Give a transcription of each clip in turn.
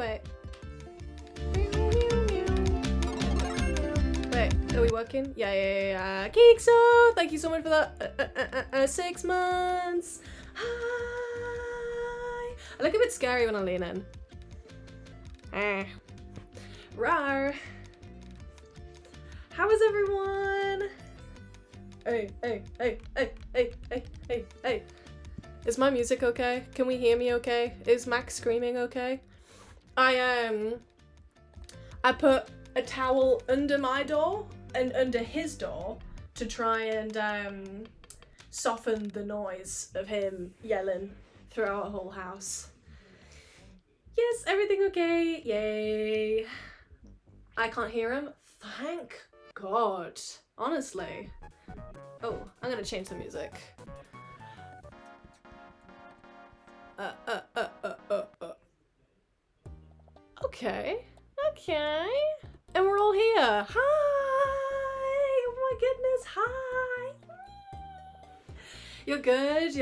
wait. Wait, are we working? Yeah. Geekso, thank you so much for that. 6 months. Hi. I look a bit scary when I lean in. Rar. How is everyone? Hey. Is my music okay? Can we hear me okay? Is Max screaming okay? I put a towel under my door and under his door to try and soften the noise of him yelling throughout our whole house. Yes, everything okay? Yay. I can't hear him. Thank God. Honestly. Oh, I'm gonna change the music. Okay. And we're all here. Hi! Oh my goodness, hi! You're good?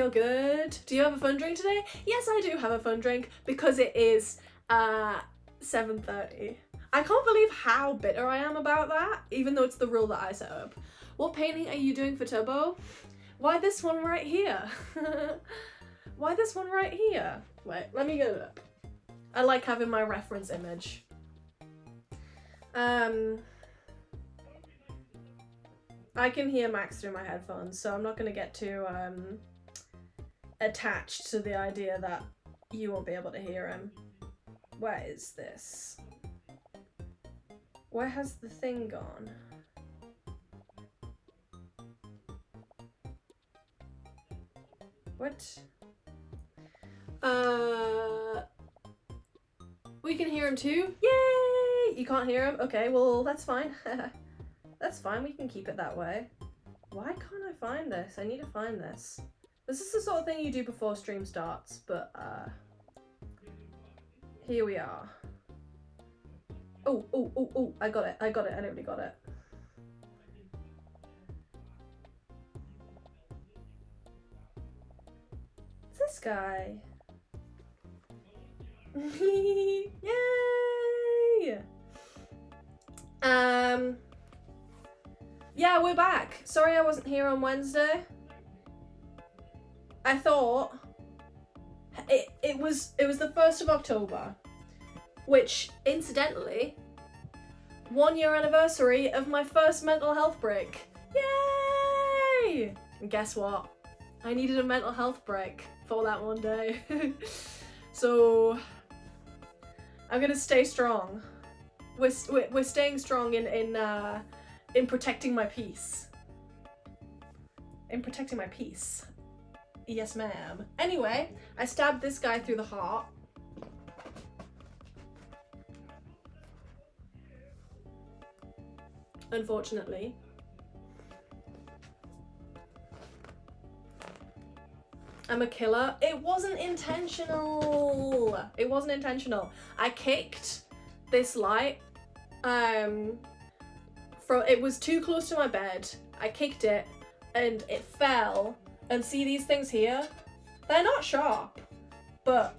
Do you have a fun drink today? Yes, I do have a fun drink because it is 7:30. I can't believe how bitter I am about that, even though it's the rule that I set up. What painting are you doing for Tubbo? Why this one right here? Why this one right here? Wait, let me get it up. I like having my reference image. I can hear Max through my headphones, so I'm not gonna get too attached to the idea that you won't be able to hear him. Where is this? Where has the thing gone? What? We can hear him too? Yay! You can't hear him? Okay, well, that's fine. That's fine, we can keep it that way. Why can't I find this? I need to find this. This is the sort of thing you do before stream starts, but here we are. Oh, I got it, I literally got it. It's this guy. Yay! Yeah, we're back. Sorry I wasn't here on Wednesday. I thought it was the 1st of October, which incidentally, 1 year anniversary of my first mental health break. Yay! And guess what? I needed a mental health break for that one day. So I'm gonna stay strong. We're staying strong in protecting my peace. In protecting my peace. Yes, ma'am. Anyway, I stabbed this guy through the heart. Unfortunately. I'm a killer. It wasn't intentional. It wasn't intentional. I kicked this light. It was too close to my bed. I kicked it and it fell. And see these things here? They're not sharp, but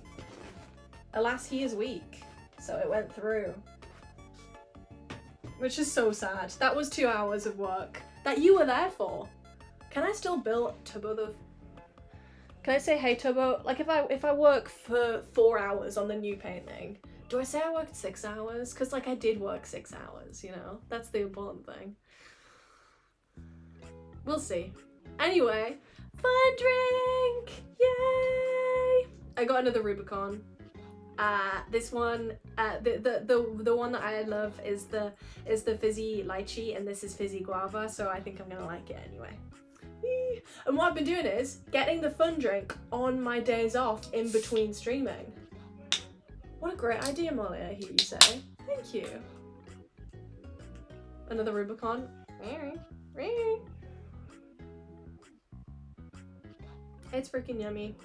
alas, he is weak. So it went through. Which is so sad. That was 2 hours of work that you were there for. Can I still bill Tubbo though? Can I say, hey Tubbo, like if I work for 4 hours on the new painting, do I say I worked 6 hours? Because like I did work 6 hours, you know? That's the important thing. We'll see. Anyway, fun drink! Yay! I got another Rubicon. This one, the one that I love is the fizzy lychee, and this is fizzy guava, so I think I'm gonna like it anyway. And what I've been doing is getting the fun drink on my days off in between streaming. What a great idea, Molly, I hear you say. Thank you. Another Rubicon. It's freaking yummy.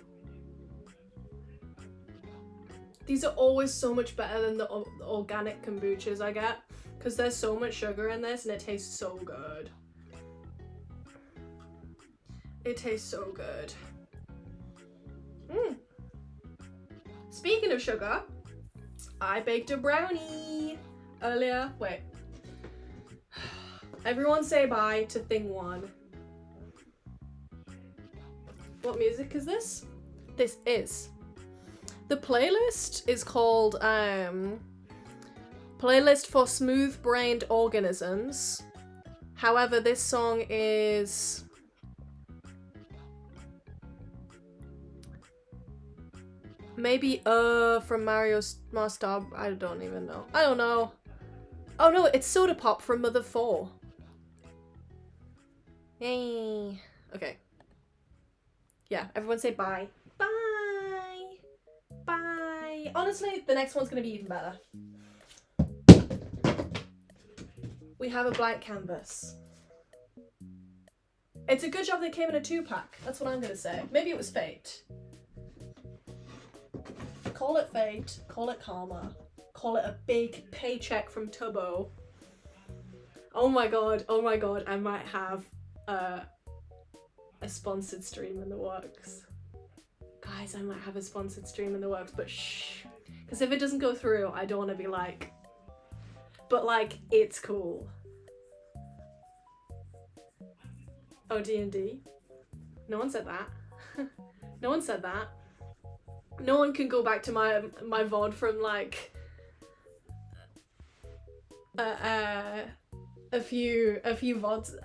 These are always so much better than the organic kombuchas I get, because there's so much sugar in this and it tastes so good. It tastes so good. Speaking of sugar, I baked a brownie earlier. Wait. Everyone say bye to thing 1. What music is this? This is. The playlist is called Playlist for Smooth-Brained Organisms. However, this song is maybe from Mario's Master. I don't even know. I don't know. Oh no, it's Soda Pop from Mother 4. Yay. Okay. Yeah, everyone say bye. Bye. Bye. Honestly, the next one's gonna be even better. We have a blank canvas. It's a good job they came in a 2-pack. That's what I'm gonna say. Maybe it was fate. Call it fate. Call it karma. Call it a big paycheck from Tubbo. Oh my god. Oh my god. I might have a sponsored stream in the works. Guys, I might have a sponsored stream in the works, but shh. Because if it doesn't go through, I don't want to be like, but like, it's cool. Oh, D&D? No one said that. No one said that. No one can go back to my VOD from like a few VODs.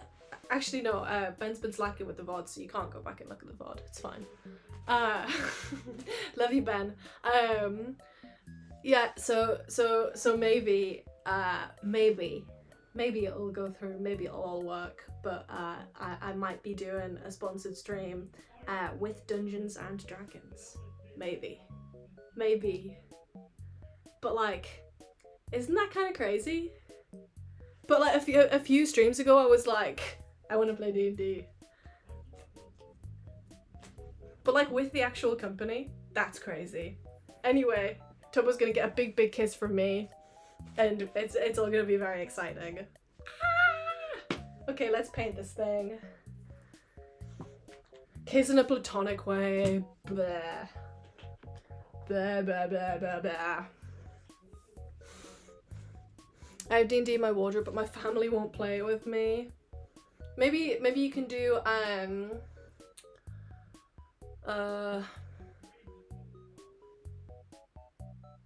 Actually, no, Ben's been slacking with the VOD, so you can't go back and look at the VOD. It's fine. Love you, Ben. Yeah, so maybe it'll go through, maybe it'll all work, but I might be doing a sponsored stream with Dungeons and Dragons. Maybe. But like, isn't that kind of crazy? But like a few streams ago, I was like, I want to play D&D. But like with the actual company, that's crazy. Anyway, Tubbo's gonna get a big kiss from me, and it's all gonna be very exciting. Ah! Okay, let's paint this thing. Kiss in a platonic way. Blah. Blah blah blah blah blah. I have D&D in my wardrobe, but my family won't play with me. Maybe you can do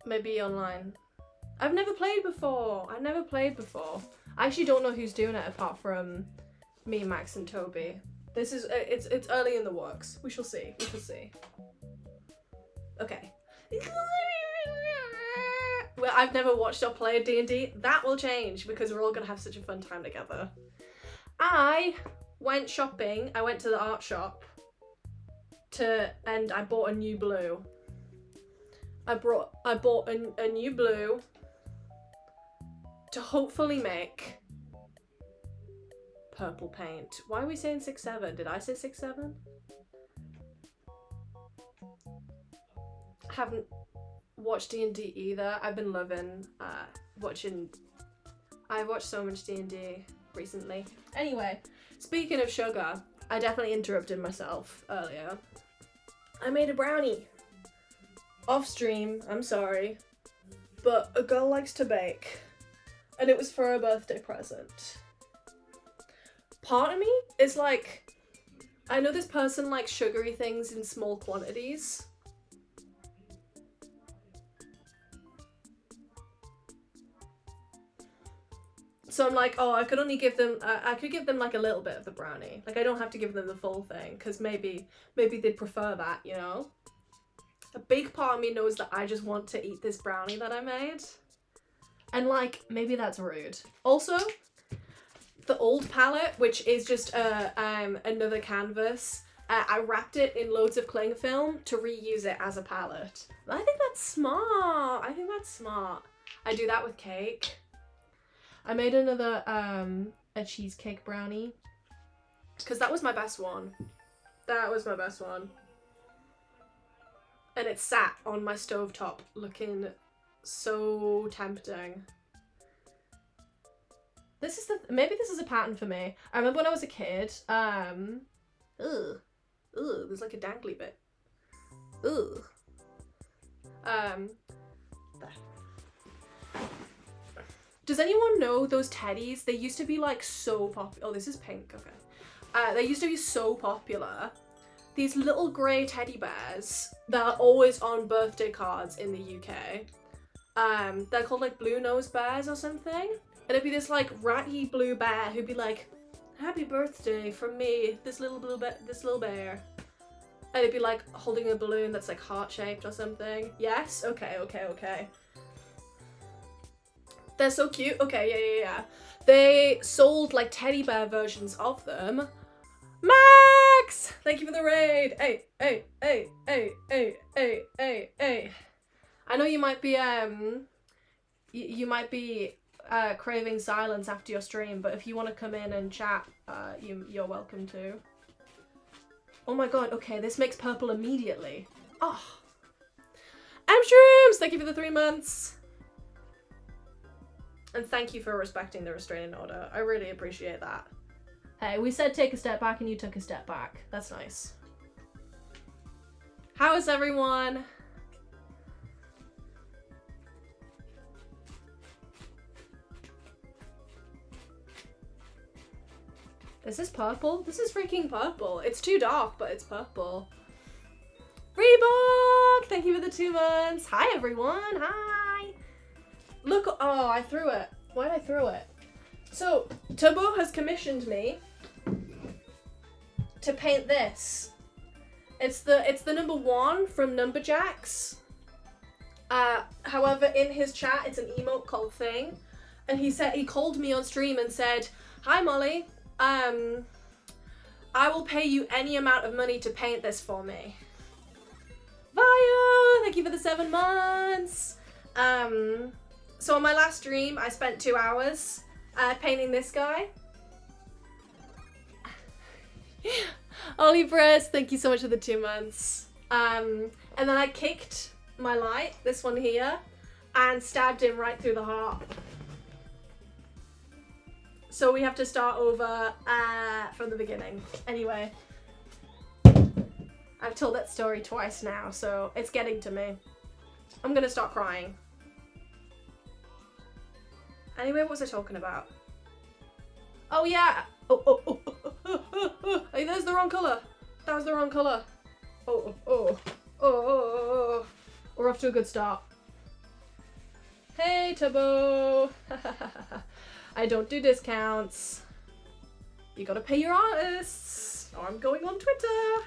maybe online. I've never played before. I actually don't know who's doing it apart from me, Max, and Toby. This is it's early in the works. We shall see. Okay. Well, I've never watched or played D&D. That will change because we're all gonna have such a fun time together. I went shopping. I went to the art shop and I bought a new blue. I bought a new blue to hopefully make purple paint. Why are we saying 6-7? Did I say 6-7? Haven't watched D&D either. I've been loving watching. I've watched so much D&D recently. Anyway, speaking of sugar, I definitely interrupted myself earlier. I made a brownie. Off stream, I'm sorry. But a girl likes to bake. And it was for her birthday present. Part of me is like, I know this person likes sugary things in small quantities. So I'm like, oh, I could only give them, I could give them like a little bit of the brownie. Like I don't have to give them the full thing, because maybe they'd prefer that, you know? A big part of me knows that I just want to eat this brownie that I made. And like, maybe that's rude. Also, the old palette, which is just another canvas, I wrapped it in loads of cling film to reuse it as a palette. I think that's smart. I do that with cake. I made another a cheesecake brownie because that was my best one. And it sat on my stovetop looking so tempting. Maybe this is a pattern for me. I remember when I was a kid, there's like a dangly bit. There. Does anyone know those teddies? They used to be like so popular. Oh, this is pink, okay. They used to be so popular. These little grey teddy bears that are always on birthday cards in the UK. They're called like blue nose bears or something. And it'd be this like ratty blue bear who'd be like, happy birthday from me, this little bear. And it'd be like holding a balloon that's like heart-shaped or something. Yes? Okay. They're so cute. Okay, yeah. They sold like teddy bear versions of them. Max! Thank you for the raid. Hey. I know you might be craving silence after your stream, but if you want to come in and chat, you're welcome to. Oh my god, okay, this makes purple immediately. Oh. Shrooms! Thank you for the 3 months. And thank you for respecting the restraining order. I really appreciate that. Hey, we said take a step back and you took a step back. That's nice. How is everyone? Is this purple? This is freaking purple. It's too dark, but it's purple. Reebok! Thank you for the 2 months. Hi, everyone. Hi. Look. Oh, I threw it. Why did I throw it? So, Tubbo has commissioned me to paint this. It's the #1 from Numberjacks. However, in his chat, it's an emote called Thing. And he called me on stream and said, hi, Molly. I will pay you any amount of money to paint this for me. Vaya, thank you for the 7 months. So on my last stream, I spent 2 hours painting this guy. Ollie Press, thank you so much for the 2 months. And then I kicked my light, this one here, and stabbed him right through the heart. So we have to start over from the beginning. Anyway, I've told that story twice now, so it's getting to me. I'm gonna start crying. Anyway, what was I talking about? Oh yeah! Oh. Hey, that's the wrong colour. That was the wrong colour. Oh. We're off to a good start. Hey, Tubbo. I don't do discounts. You gotta pay your artists. Or I'm going on Twitter.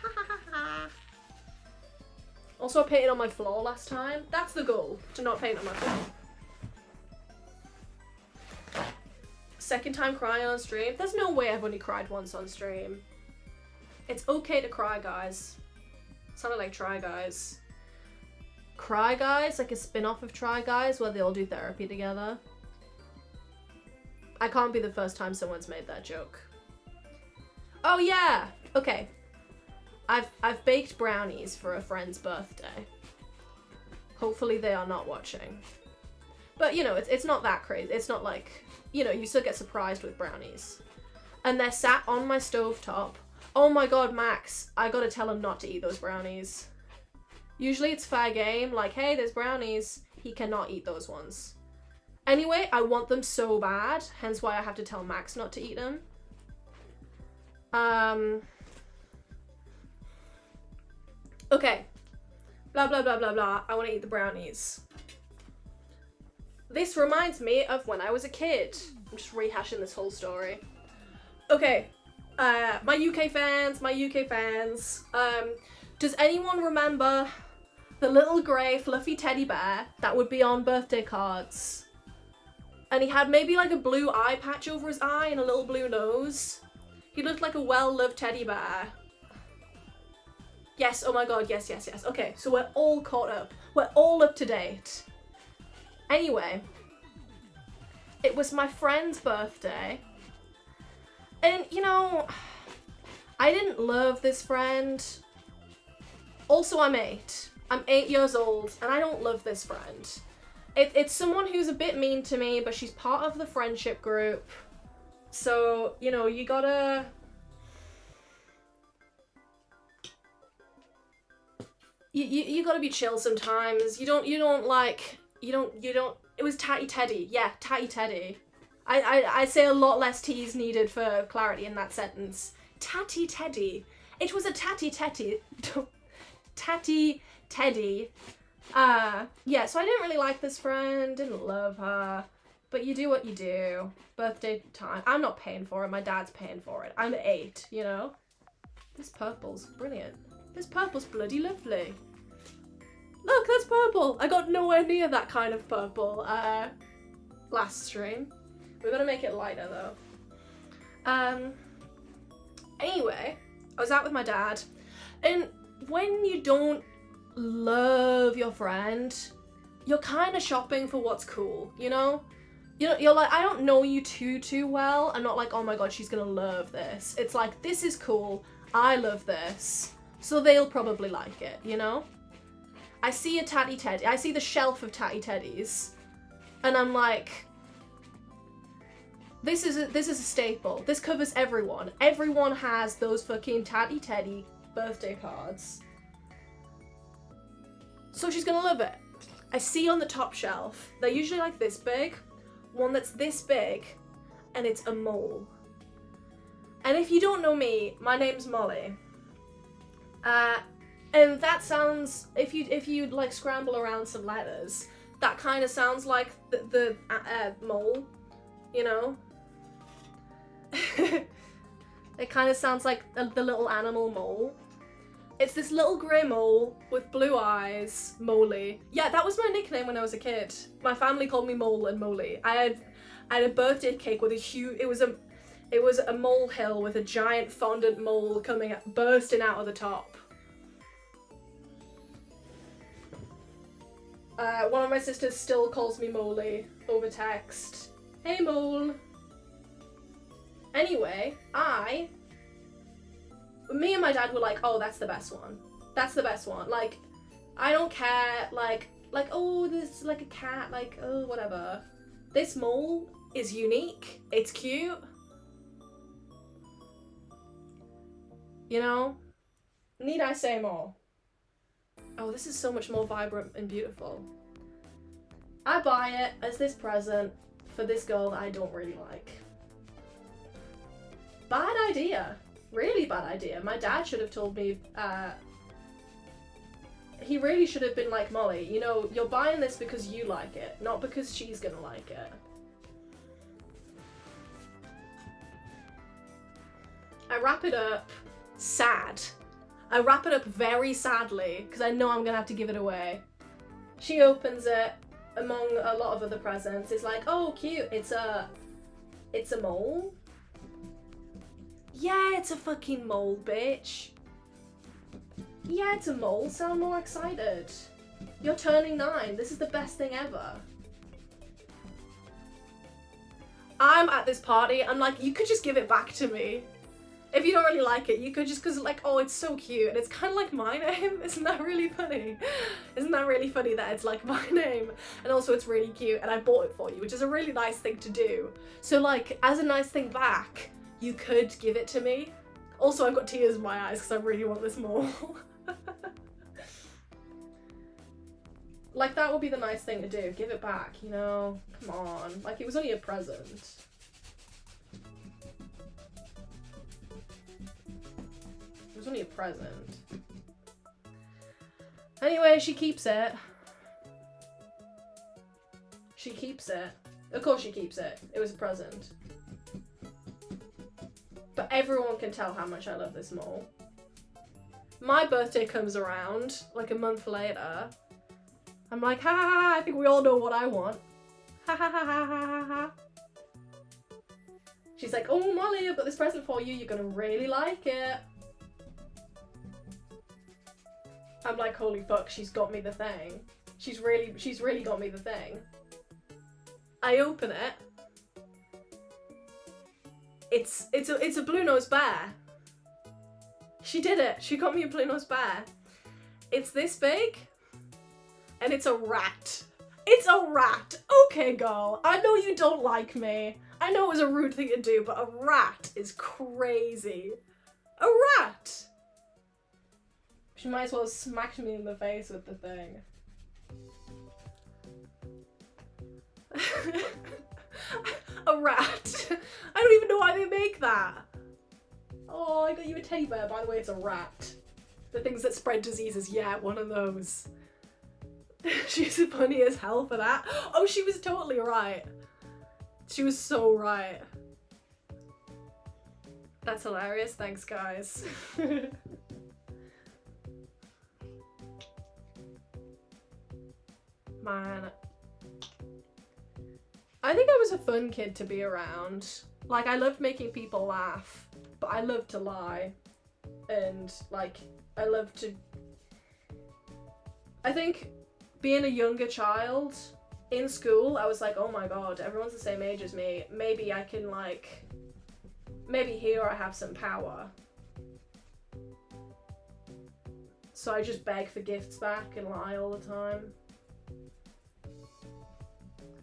Also, I painted on my floor last time. That's the goal, to not paint on my floor. Second time crying on stream. There's no way I've only cried once on stream. It's okay to cry, guys. Sounded like Try Guys. Cry Guys, like a spin-off of Try Guys where they all do therapy together. I can't be the first time someone's made that joke. Oh yeah! Okay. I've baked brownies for a friend's birthday. Hopefully they are not watching. But you know, it's not that crazy. It's not like, you know, you still get surprised with brownies. And they're sat on my stovetop. Oh my god, Max, I gotta tell him not to eat those brownies. Usually it's fair game, like, hey, there's brownies. He cannot eat those ones. Anyway, I want them so bad, hence why I have to tell Max not to eat them. Okay. Blah, blah, blah, blah, blah. I want to eat the brownies. This reminds me of when I was a kid. I'm just rehashing this whole story. Okay. My UK fans. Does anyone remember the little grey fluffy teddy bear that would be on birthday cards? And he had maybe like a blue eye patch over his eye and a little blue nose. He looked like a well-loved teddy bear. Yes, oh my god, yes. Okay, so we're all caught up. We're all up to date. Anyway, it was my friend's birthday. And, you know, I didn't love this friend. Also, I'm 8. I'm 8 years old, and I don't love this friend. It's someone who's a bit mean to me, but she's part of the friendship group. So, you know, you gotta... You gotta be chill sometimes. You don't It was Tatty Teddy. Yeah, Tatty Teddy. I say a lot less T's needed for clarity in that sentence. Tatty Teddy. It was a Tatty Teddy. Tatty Teddy. Yeah, so I didn't really like this friend, didn't love her. But you do what you do. Birthday time. I'm not paying for it, my dad's paying for it. I'm 8, you know? This purple's brilliant. This purple's bloody lovely. Look, that's purple. I got nowhere near that kind of purple last stream. We're gonna make it lighter though. Anyway, I was out with my dad, and when you don't love your friend, you're kind of shopping for what's cool, you know? You're like, I don't know you too well. I'm not like, oh my god, she's gonna love this. It's like, this is cool. I love this. So they'll probably like it, you know? I see a Tatty Teddy. I see the shelf of Tatty Teddies. And I'm like, this is a staple. This covers everyone. Everyone has those fucking Tatty Teddy birthday cards. So she's gonna love it. I see on the top shelf, they're usually like this big. One that's this big, and it's a mole. And if you don't know me, my name's Molly. And that sounds, if you like scramble around some letters, that kind of sounds like the mole, you know? It kind of sounds like the little animal mole. It's this little grey mole with blue eyes, Moley. Yeah, that was my nickname when I was a kid. My family called me Mole and Moley. I had a birthday cake with a huge, it was a molehill with a giant fondant mole bursting out of the top. One of my sisters still calls me Moley over text. Hey Mole. Anyway, me and my dad were like, oh, that's the best one. That's the best one. Like, I don't care, like, oh, there's like a cat, like, oh, whatever. This mole is unique. It's cute. You know? Need I say more? Oh, this is so much more vibrant and beautiful. I buy it as this present for this girl that I don't really like. Bad idea. Really bad idea. My dad should have told me, he really should have been like, Molly, you know, you're buying this because you like it, not because she's gonna like it. I wrap it up sad. I wrap it up very sadly, because I know I'm gonna have to give it away. She opens it among a lot of other presents. It's like, oh, cute, it's a mole. Yeah, it's a fucking mole, bitch. Yeah, it's a mole. Sound more excited. You're turning 9. This is the best thing ever. I'm at this party. I'm like, you could just give it back to me. If you don't really like it, you could just, because like, oh, it's so cute. And it's kind of like my name. Isn't that really funny? Isn't that really funny that it's like my name? And also it's really cute and I bought it for you, which is a really nice thing to do. So like, as a nice thing back, you could give it to me. Also, I've got tears in my eyes because I really want this more. Like, that would be the nice thing to do. Give it back, you know? Come on. Like, it was only a present. It was only a present. Anyway, she keeps it. She keeps it. Of course she keeps it. It was a present. But everyone can tell how much I love this mole. My birthday comes around, like a month later. I'm like, ha ha ha, I think we all know what I want. Ha ha ha ha ha ha ha. She's like, oh Molly, I've got this present for you, you're gonna really like it. I'm like, holy fuck, she's got me the thing. She's really got me the thing. I open it. It's a blue-nosed bear. She did it. She got me a blue-nosed bear. It's this big, and it's a rat. It's a rat. Okay, girl. I know you don't like me. I know it was a rude thing to do, but a rat is crazy. A rat. She might as well have smacked me in the face with the thing. A rat. I don't even know why they make that. Oh, I got you a teddy bear. By the way, it's a rat. The things that spread diseases. Yeah, one of those. She's funny as hell for that. Oh, she was totally right. She was so right. That's hilarious. Thanks, guys. Man. I think I was a fun kid to be around. Like, I loved making people laugh, but I loved to lie. And, like, I loved to... I think being a younger child in school, I was like, oh my god, everyone's the same age as me. Maybe I can, like... Maybe here I have some power. So I just beg for gifts back and lie all the time.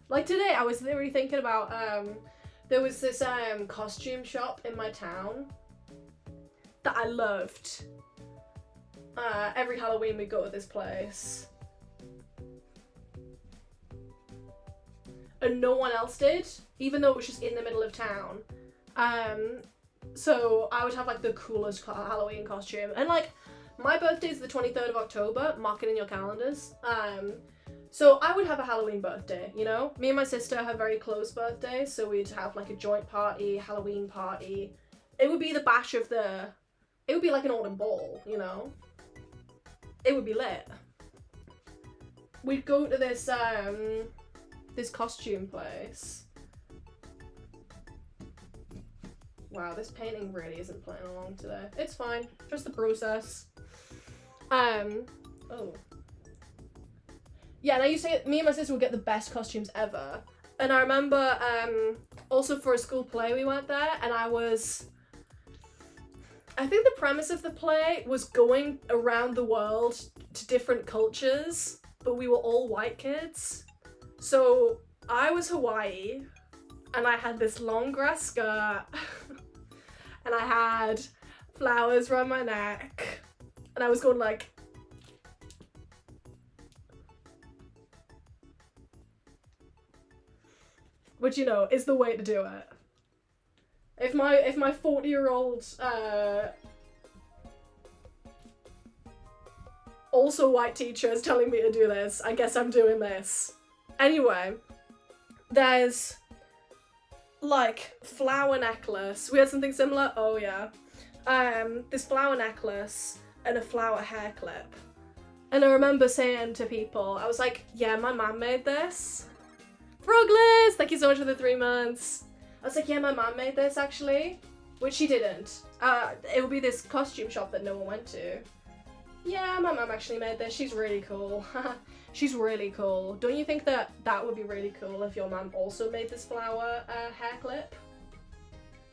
Like today, I was literally thinking about, there was this costume shop in my town that I loved. Every Halloween we'd go to this place. And no one else did, even though it was just in the middle of town. So I would have like the coolest Halloween costume. And like, my birthday is the 23rd of October, mark it in your calendars. So I would have a Halloween birthday, you know? Me and my sister have very close birthdays, so we'd have like a joint party, Halloween party. It would be the bash of the... It would be like an autumn ball, you know? It would be lit. We'd go to this, this costume place. Wow, this painting really isn't playing along today. It's fine, just the process. Oh. Yeah, and I used to me and my sister would get the best costumes ever. And I remember, also for a school play we went there, and I think the premise of the play was going around the world to different cultures, but we were all white kids. So I was Hawaii, and I had this long grass skirt, and I had flowers around my neck, and I was going like, which, you know, is the way to do it. If my 40-year-old also white teacher is telling me to do this, I guess I'm doing this. Anyway, there's like flower necklace. We had something similar. Oh yeah. This flower necklace and a flower hair clip. And I remember saying to people, I was like, yeah, my mum made this. Frogless! Thank you so much for the 3 months. I was like, yeah, my mum made this actually. Which she didn't. It would be this costume shop that no one went to. Yeah, my mum actually made this. She's really cool. She's really cool. Don't you think that that would be really cool if your mum also made this flower hair clip?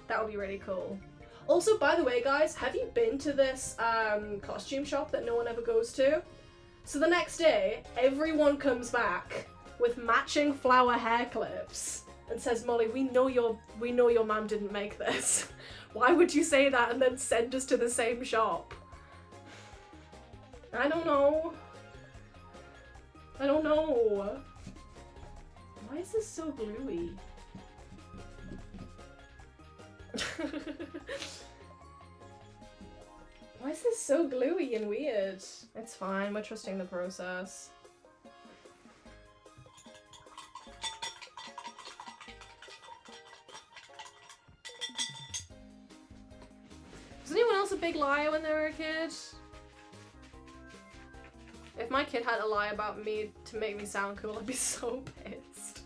That would be really cool. Also, by the way, guys, have you been to this costume shop that no one ever goes to? So the next day, everyone comes back with matching flower hair clips and says, Molly, we know your mum didn't make this. Why would you say that and then send us to the same shop? I don't know. I don't know. Why is this so gluey? Why is this so gluey and weird? It's fine, we're trusting the process. Was anyone else a big liar when they were a kid? If my kid had to lie about me to make me sound cool, I'd be so pissed.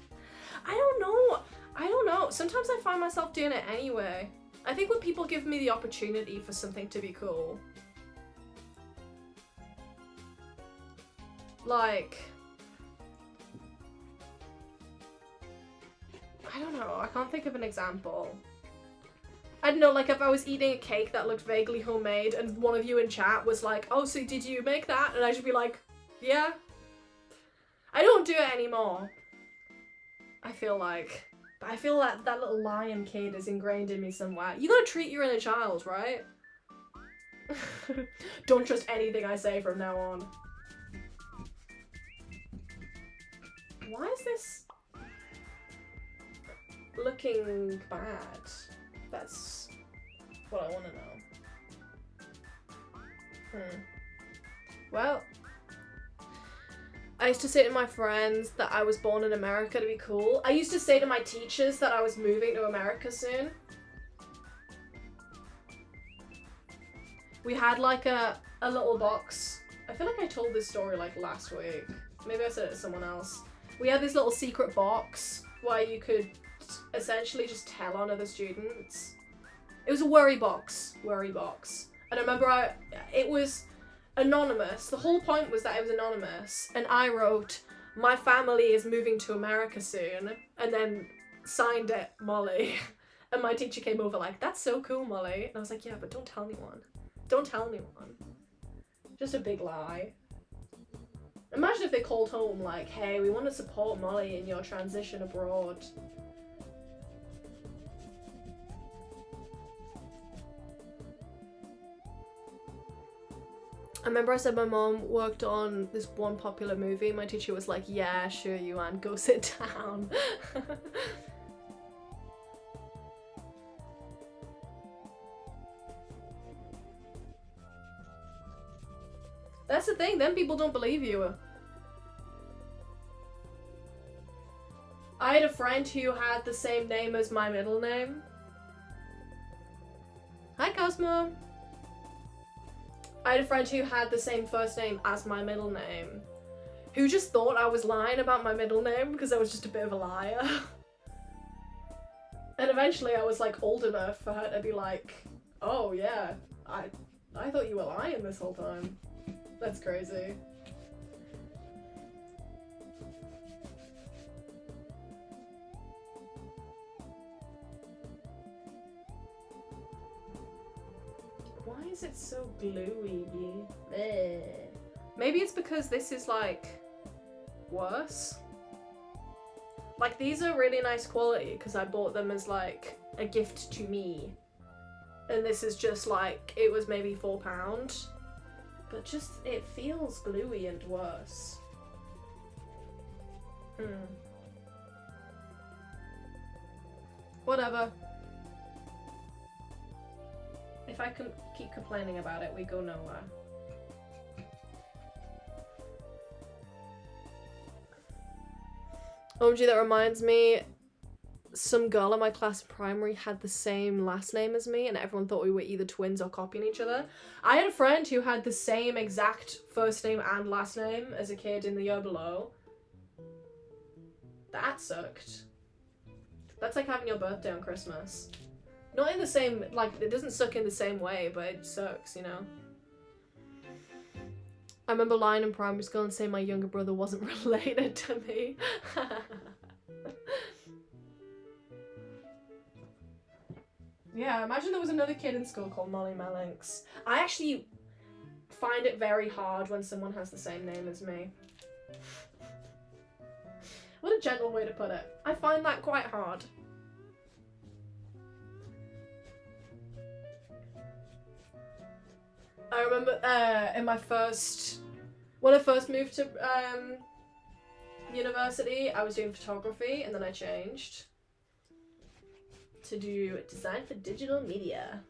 I don't know. Sometimes I find myself doing it anyway. I think when people give me the opportunity for something to be cool. Like, I don't know, I can't think of an example. I don't know, like if I was eating a cake that looked vaguely homemade and one of you in chat was like, oh, so did you make that? And I should be like, yeah. I don't do it anymore. I feel like that little lion kid is ingrained in me somewhere. You gotta treat your inner child, right? Don't trust anything I say from now on. Why is this? looking bad? That's what I want to know. Well, I used to say to my friends that I was born in America to be cool. I used to say to my teachers that I was moving to America soon. We had like a little box. I feel like I told this story like last week. Maybe I said it to someone else. We had this little secret box where you could essentially just tell on other students. It was a worry box. And I remember it was anonymous. The whole point was that it was anonymous. And I wrote, "My family is moving to America soon." And then signed it, Molly. And my teacher came over like, "That's so cool, Molly." And I was like, "Yeah, but don't tell anyone. Don't tell anyone." Just a big lie. Imagine if they called home like, "Hey, we want to support Molly in your transition abroad." I remember I said my mom worked on this one popular movie. My teacher was like, "Yeah, sure you Anne, go sit down." That's the thing, then people don't believe you. I had a friend who had the same name as my middle name. Hi, Cosmo. I had a friend who had the same first name as my middle name, who just thought I was lying about my middle name because I was just a bit of a liar. And eventually I was like old enough for her to be like, "Oh yeah, I thought you were lying this whole time." That's crazy. Why is it so gluey? Bleh. Maybe it's because this is like worse. Like these are really nice quality because I bought them as like a gift to me. And this is just like, it was maybe £4. But just, it feels gluey and worse. Whatever. If I can keep complaining about it, we go nowhere. OMG, that reminds me, some girl in my class in primary had the same last name as me and everyone thought we were either twins or copying each other. I had a friend who had the same exact first name and last name as a kid in the year below. That sucked. That's like having your birthday on Christmas. Not in the same, like, it doesn't suck in the same way, but it sucks, you know? I remember lying in primary school and saying my younger brother wasn't related to me. Yeah, imagine there was another kid in school called Molly Melinks. I actually find it very hard when someone has the same name as me. What a gentle way to put it. I find that quite hard. I remember in my when I first moved to university, I was doing photography and then I changed to do design for digital media.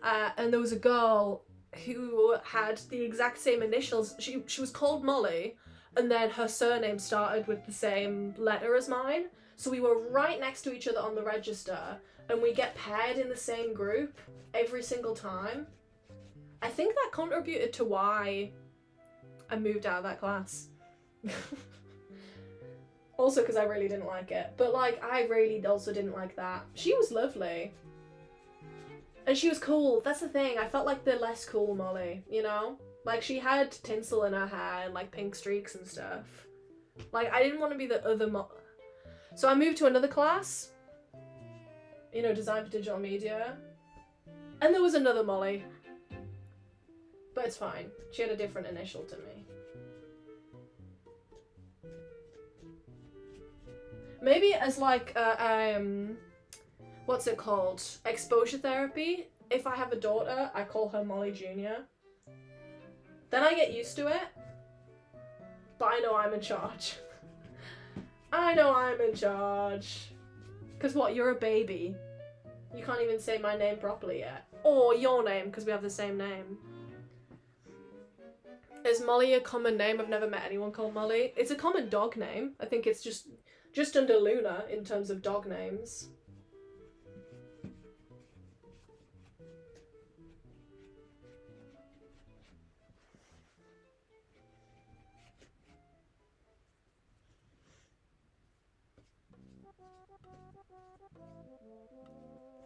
And there was a girl who had the exact same initials. She was called Molly, and then her surname started with the same letter as mine. So we were right next to each other on the register, and we get paired in the same group every single time. I think that contributed to why I moved out of that class. Also because I really didn't like it. But like, I really also didn't like that. She was lovely. And she was cool. That's the thing. I felt like the less cool Molly, you know? Like, she had tinsel in her hair and like pink streaks and stuff. Like, I didn't want to be the other So I moved to another class. You know, design for digital media. And there was another Molly. But it's fine. She had a different initial to me. Maybe as like, what's it called? Exposure therapy. If I have a daughter, I call her Molly Jr. Then I get used to it. But I know I'm in charge. I know I'm in charge. Because what, you're a baby. You can't even say my name properly yet. Or your name, because we have the same name. Is Molly a common name? I've never met anyone called Molly. It's a common dog name. I think it's just under Luna in terms of dog names.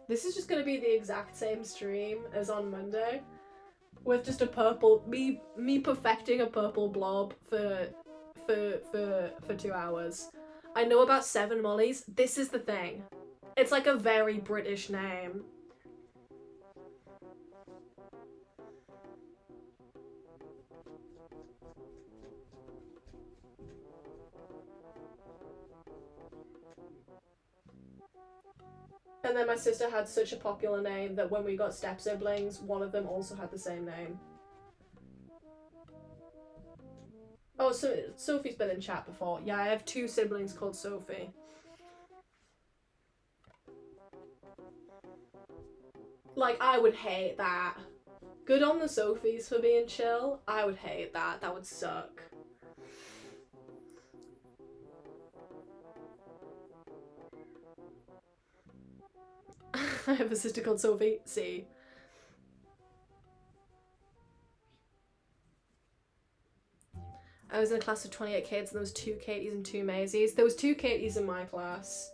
This is just gonna be the exact same stream as on Monday, with just a purple me perfecting a purple blob for 2 hours. I know about 7 Mollies. This is the thing. It's like a very British name. And then my sister had such a popular name that when we got step siblings, one of them also had the same name. Oh, so Sophie's been in chat before. Yeah, I have 2 siblings called Sophie. Like, I would hate that. Good on the Sophies for being chill. I would hate that. That would suck. I have a sister called Sophie. See. I was in a class of 28 kids and there was 2 Katies and 2 Maisies. There was 2 Katies in my class.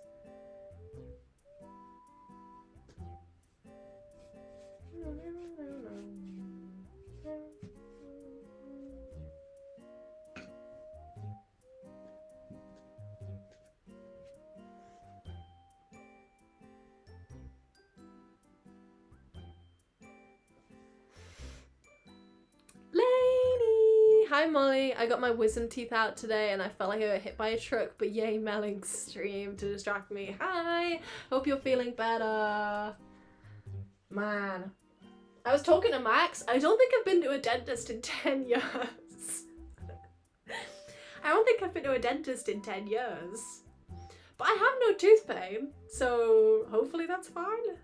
Hi Molly, I got my wisdom teeth out today and I felt like I got hit by a truck, but yay, Melinks stream to distract me. Hi, hope you're feeling better. Man, I was talking to Max. I don't think I've been to a dentist in 10 years. I don't think I've been to a dentist in 10 years. But I have no tooth pain, so hopefully that's fine.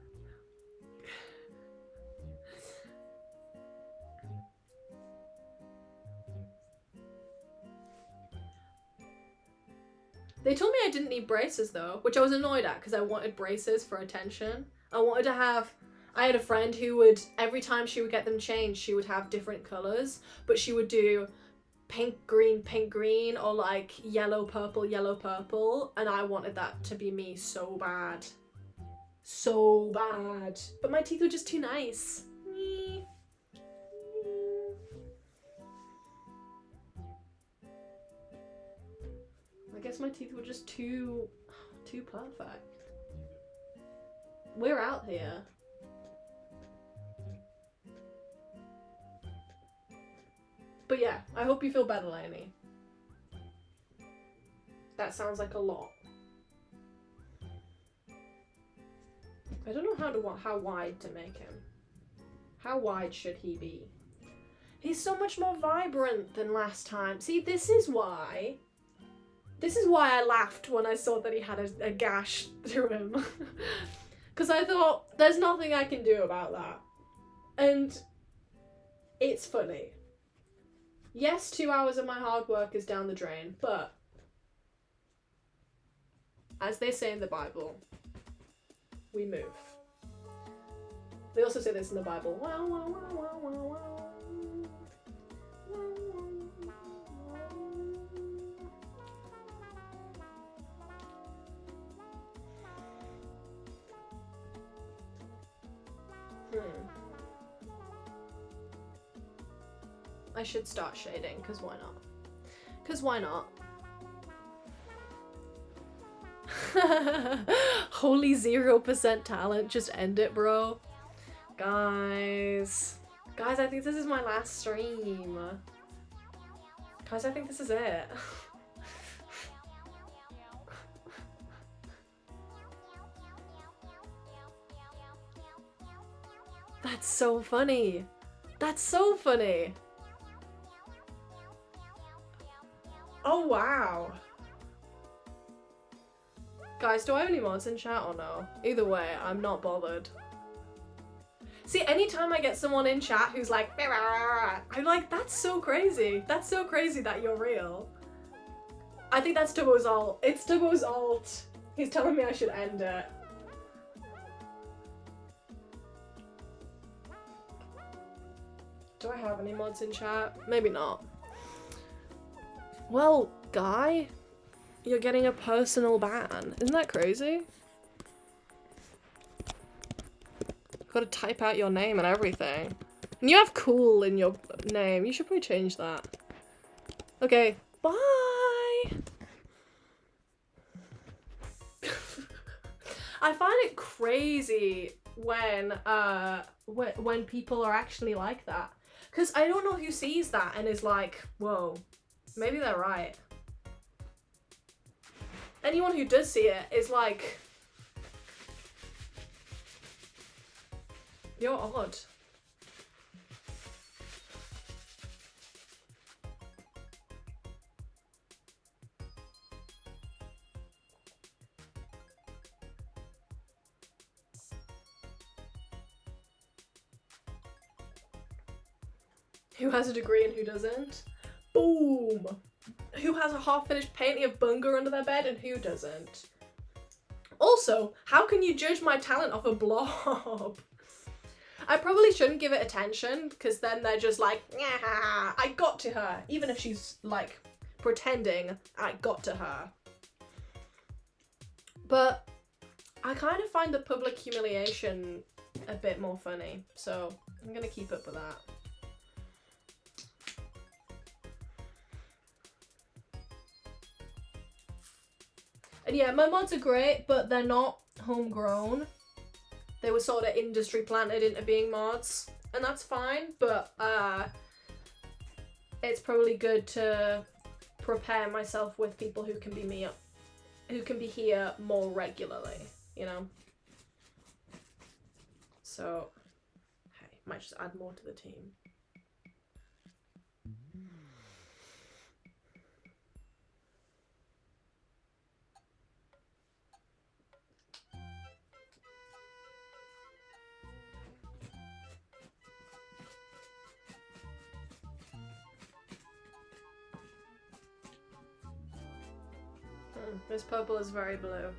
They told me I didn't need braces though, which I was annoyed at because I wanted braces for attention. I had a friend who would, every time she would get them changed, she would have different colours, but she would do pink, green, or like yellow, purple, and I wanted that to be me so bad. So bad. But my teeth were just too nice. I guess my teeth were just too perfect. We're out here. But yeah, I hope you feel better, Lainey. That sounds like a lot. I don't know how wide to make him. How wide should he be? He's so much more vibrant than last time. See, this is why I laughed when I saw that he had a gash through him. Because I thought, there's nothing I can do about that. And it's funny. Yes, 2 hours of my hard work is down the drain, but as they say in the Bible, we move. They also say this in the Bible. Wow, wow, wow, wow, wow, wow. I should start shading, because why not? Because why not? Holy 0% talent, just end it, bro. Guys, I think this is my last stream. Guys, I think this is it. That's so funny. That's so funny. Oh, wow. Guys, do I have any mods in chat or no? Either way, I'm not bothered. See, anytime I get someone in chat who's like, I'm like, that's so crazy. That's so crazy that you're real. I think that's Tubbo's alt. It's Tubbo's alt. He's telling me I should end it. Do I have any mods in chat? Maybe not. Well, Guy, you're getting a personal ban. Isn't that crazy? Gotta type out your name and everything. And you have cool in your name. You should probably change that. Okay, bye! I find it crazy when people are actually like that. Because I don't know who sees that and is like, whoa, maybe they're right. Anyone who does see it is like, you're odd. Who has a degree and who doesn't? Boom! Who has a half-finished painting of Bunga under their bed and who doesn't? Also, how can you judge my talent off a blob? I probably shouldn't give it attention, because then they're just like, yeah, I got to her. Even if she's, like, pretending I got to her. But I kind of find the public humiliation a bit more funny, so I'm gonna keep up with that. And yeah, my mods are great, but they're not homegrown. They were sort of industry planted into being mods, and that's fine, but it's probably good to prepare myself with people who can be me, who can be here more regularly, you know? So, hey, might just add more to the team. This purple is very blue.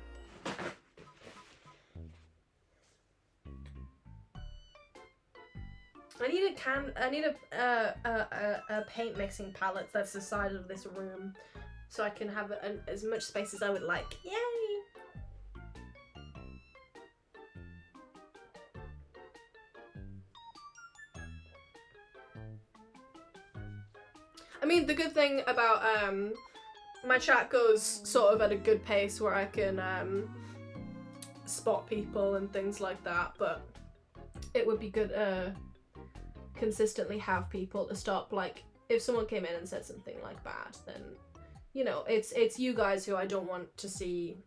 I need a paint mixing palette that's the size of this room, so I can have as much space as I would like. Yay! I mean, the good thing about my chat goes sort of at a good pace where I can spot people and things like that, but it would be good consistently have people to stop, like, if someone came in and said something like bad, then, you know, it's you guys who I don't want to see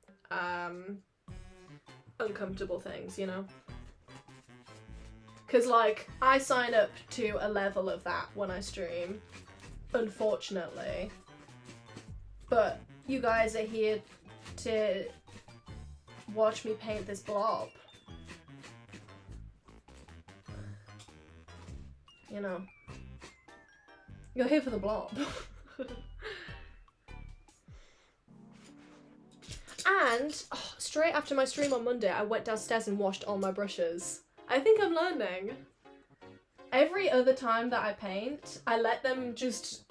uncomfortable things, you know? Because, like, I sign up to a level of that when I stream, unfortunately. But you guys are here to watch me paint this blob. You know. You're here for the blob. And straight after my stream on Monday, I went downstairs and washed all my brushes. I think I'm learning. Every other time that I paint, I let them just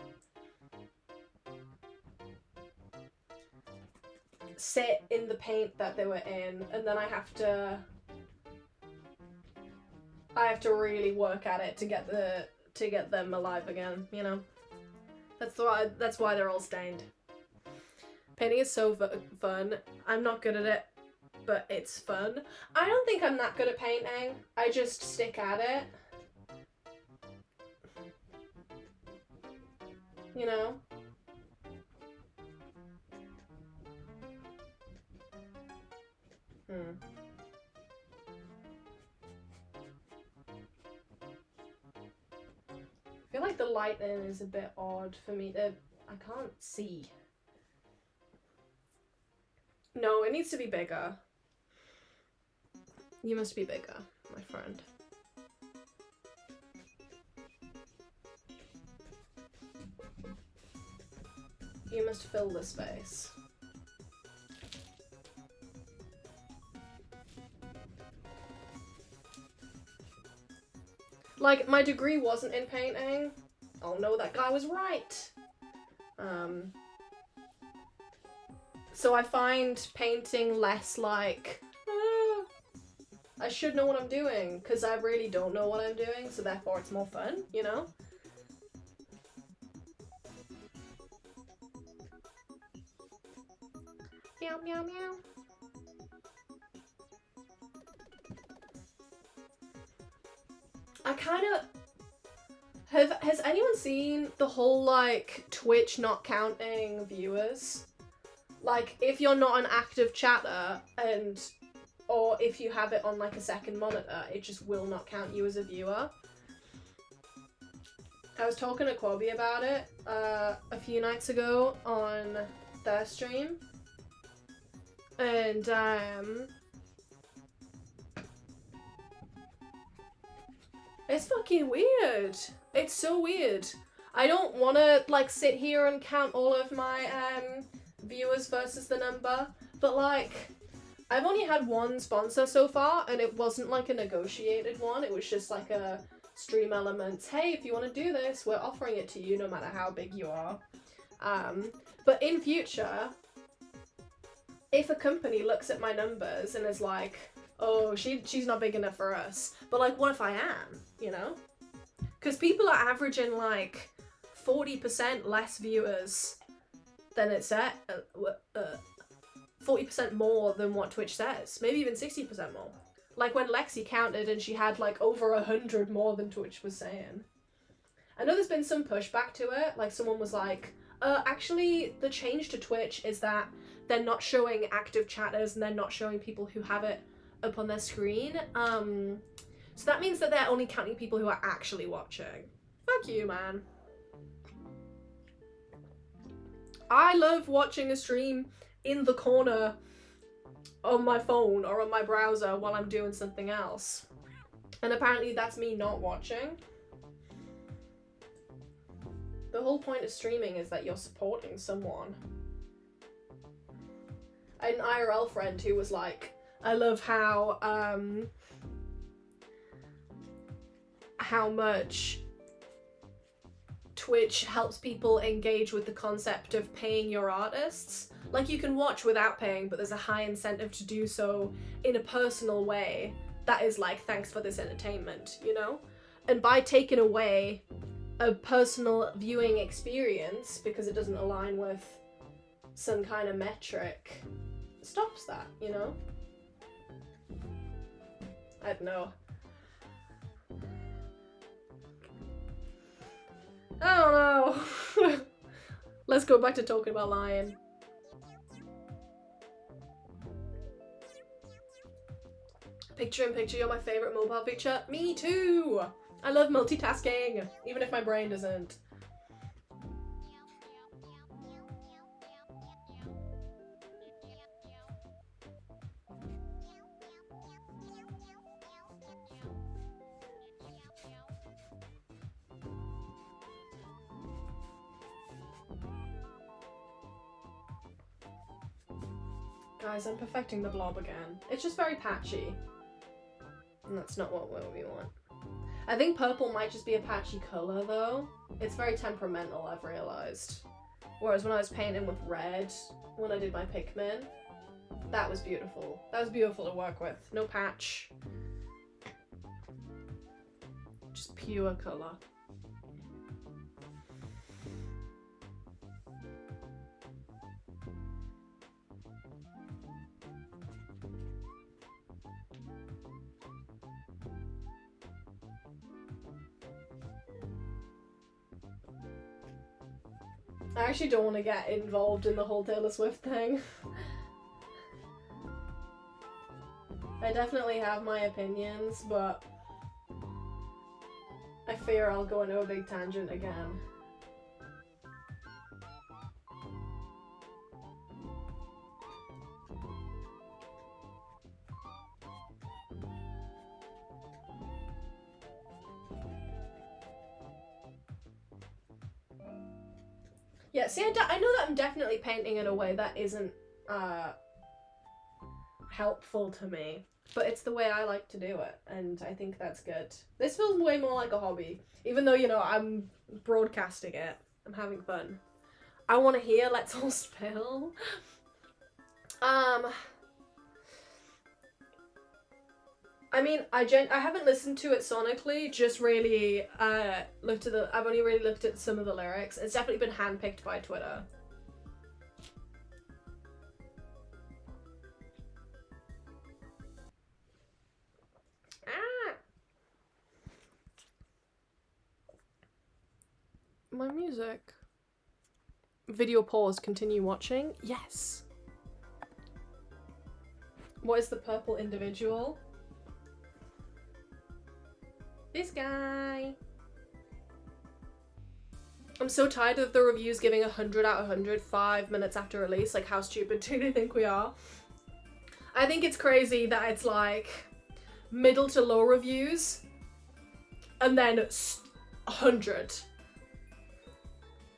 sit in the paint that they were in, and then I have to really work at it to get them alive again, you know? That's why they're all stained. Painting is so fun. I'm not good at it, but it's fun. I don't think I'm that good at painting. I just stick at it. You know? I feel like the lighting is a bit odd for me to... I can't see. No, it needs to be bigger. You must be bigger, my friend. You must fill the space. Like, my degree wasn't in painting. Oh no, that guy was right. So I find painting less like, I should know what I'm doing, because I really don't know what I'm doing, so therefore it's more fun, you know? Meow, meow, meow. I kind of... Has anyone seen the whole, like, Twitch not counting viewers? Like, if you're not an active chatter, or if you have it on, like, a second monitor, it just will not count you as a viewer. I was talking to Quoby about it a few nights ago on their stream. And, it's fucking weird. It's so weird. I don't want to, like, sit here and count all of my, viewers versus the number, but, like, I've only had one sponsor so far, and it wasn't, like, a negotiated one. It was just, like, a Stream Elements, hey, if you want to do this, we're offering it to you no matter how big you are. But in future, if a company looks at my numbers and is like, oh, she's not big enough for us, but, like, what if I am, you know? Because people are averaging, like, 40% less viewers than it said, 40% more than what Twitch says, maybe even 60% more. Like when Lexi counted and she had like over 100 more than Twitch was saying. I know there's been some pushback to it, like someone was like, actually the change to Twitch is that they're not showing active chatters and they're not showing people who have it up on their screen. So that means that they're only counting people who are actually watching. Fuck you, man. I love watching a stream in the corner on my phone or on my browser while I'm doing something else. And apparently that's me not watching. The whole point of streaming is that you're supporting someone. I had an IRL friend who was like, I love how much Twitch helps people engage with the concept of paying your artists. Like, you can watch without paying, but there's a high incentive to do so in a personal way that is like, thanks for this entertainment, you know? And by taking away a personal viewing experience, because it doesn't align with some kind of metric, stops that, you know? I don't know. I don't know. Let's go back to talking about lying. Picture in picture, you're my favourite mobile feature. Me too! I love multitasking, even if my brain doesn't. Guys, I'm perfecting the blob again. It's just very patchy. And that's not what we want. I think purple might just be a patchy colour though. It's very temperamental, I've realised. Whereas when I was painting with red, when I did my Pikmin, that was beautiful. That was beautiful to work with. No patch. Just pure colour. I actually don't want to get involved in the whole Taylor Swift thing. I definitely have my opinions, but I fear I'll go into a big tangent again. Yeah, see, I know that I'm definitely painting in a way that isn't helpful to me, but it's the way I like to do it, and I think that's good. This feels way more like a hobby, even though, you know, I'm broadcasting it. I'm having fun. I want to hear Let's All Spill. I mean, I haven't listened to it sonically, just really I've only really looked at some of the lyrics. It's definitely been handpicked by Twitter. Ah! My music. Video pause, continue watching. Yes. What is the purple individual? This guy. I'm so tired of the reviews giving 100 out of 100 5 minutes after release. Like, how stupid do they think we are? I think it's crazy that it's like middle to low reviews and then 100.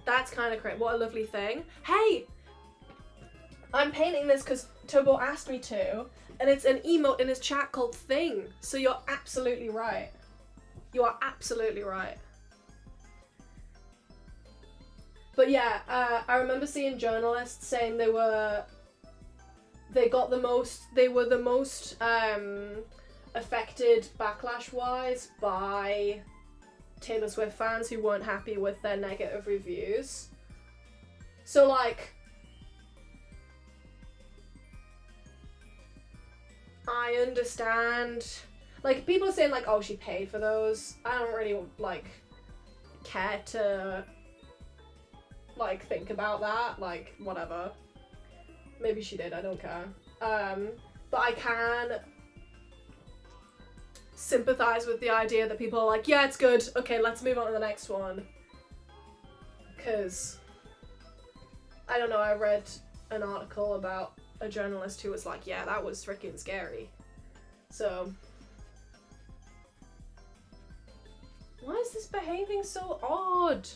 That's kind of crazy. What a lovely thing. Hey! I'm painting this because Tubbo asked me to, and it's an emote in his chat called Thing. So you're absolutely right. You are absolutely right. But yeah, I remember seeing journalists saying they were the most affected backlash-wise by Taylor Swift fans who weren't happy with their negative reviews. So like, I understand. Like, people are saying like, oh, she paid for those. I don't really like care to like think about that. Like, whatever. Maybe she did, I don't care. But I can sympathize with the idea that people are like, yeah, it's good. Okay, let's move on to the next one. Because, I don't know, I read an article about a journalist who was like, yeah, that was freaking scary. So, why is this behaving so odd?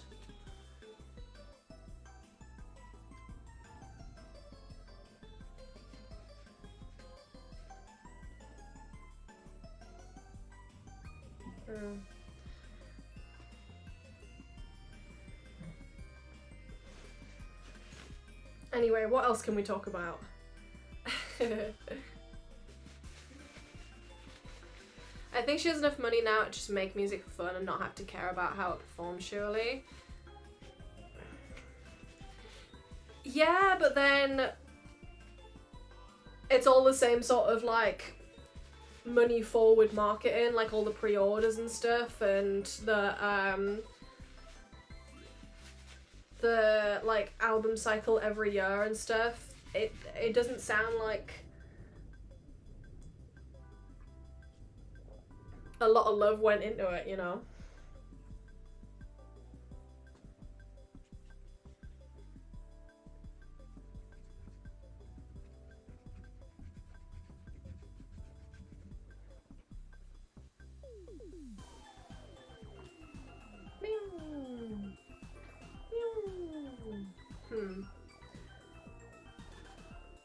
Anyway, what else can we talk about? I think she has enough money now to just make music for fun and not have to care about how it performs, surely. Yeah, but then it's all the same sort of like money forward marketing, like all the pre-orders and stuff, and the like album cycle every year and stuff. It doesn't sound like a lot of love went into it, you know?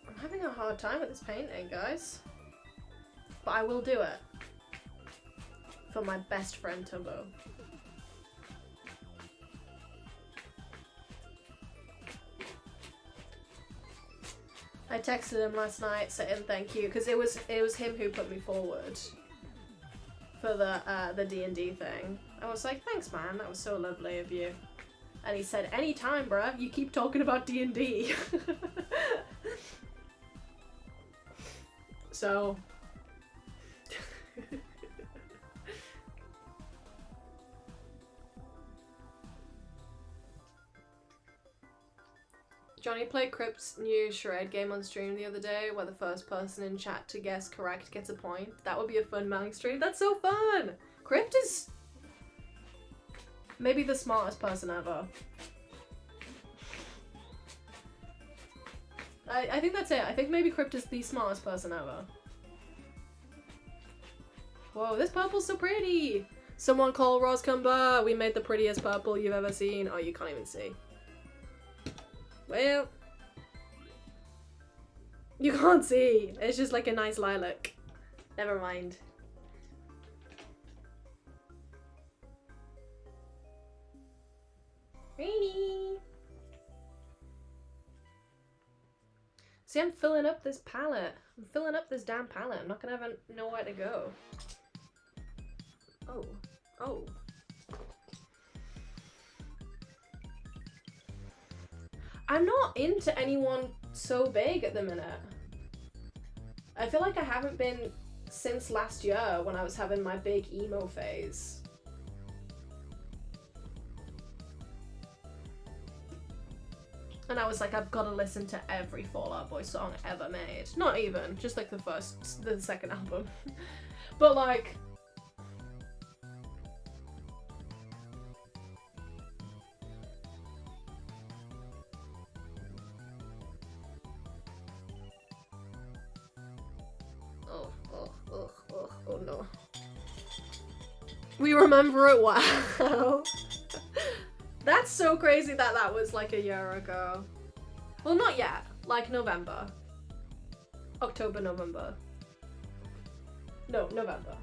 I'm having a hard time with this painting, guys. But I will do it. For my best friend, Tubbo. I texted him last night saying thank you, because it was him who put me forward for the D&D thing. I was like, thanks man, that was so lovely of you. And he said, anytime bruh, you keep talking about D&D. So Johnny played Crypt's new charade game on stream the other day where the first person in chat to guess correct gets a point. That would be a fun Melinks stream. That's so fun! Crypt is maybe the smartest person ever. I think that's it. I think maybe Crypt is the smartest person ever. Whoa, this purple's so pretty! Someone call Roscumber! We made the prettiest purple you've ever seen. Oh, you can't even see. Well, you can't see. It's just like a nice lilac. Never mind. Rainy. See, I'm filling up this palette. I'm filling up this damn palette. I'm not gonna have nowhere to go. Oh. Oh. I'm not into anyone so big at the minute. I feel like I haven't been since last year when I was having my big emo phase. And I was like, I've got to listen to every Fall Out Boy song ever made. Not even, just like the second album. But like... Oh no. We remember it well. That's so crazy that that was like a year ago. Well, not yet. Like November. October, November. No, November.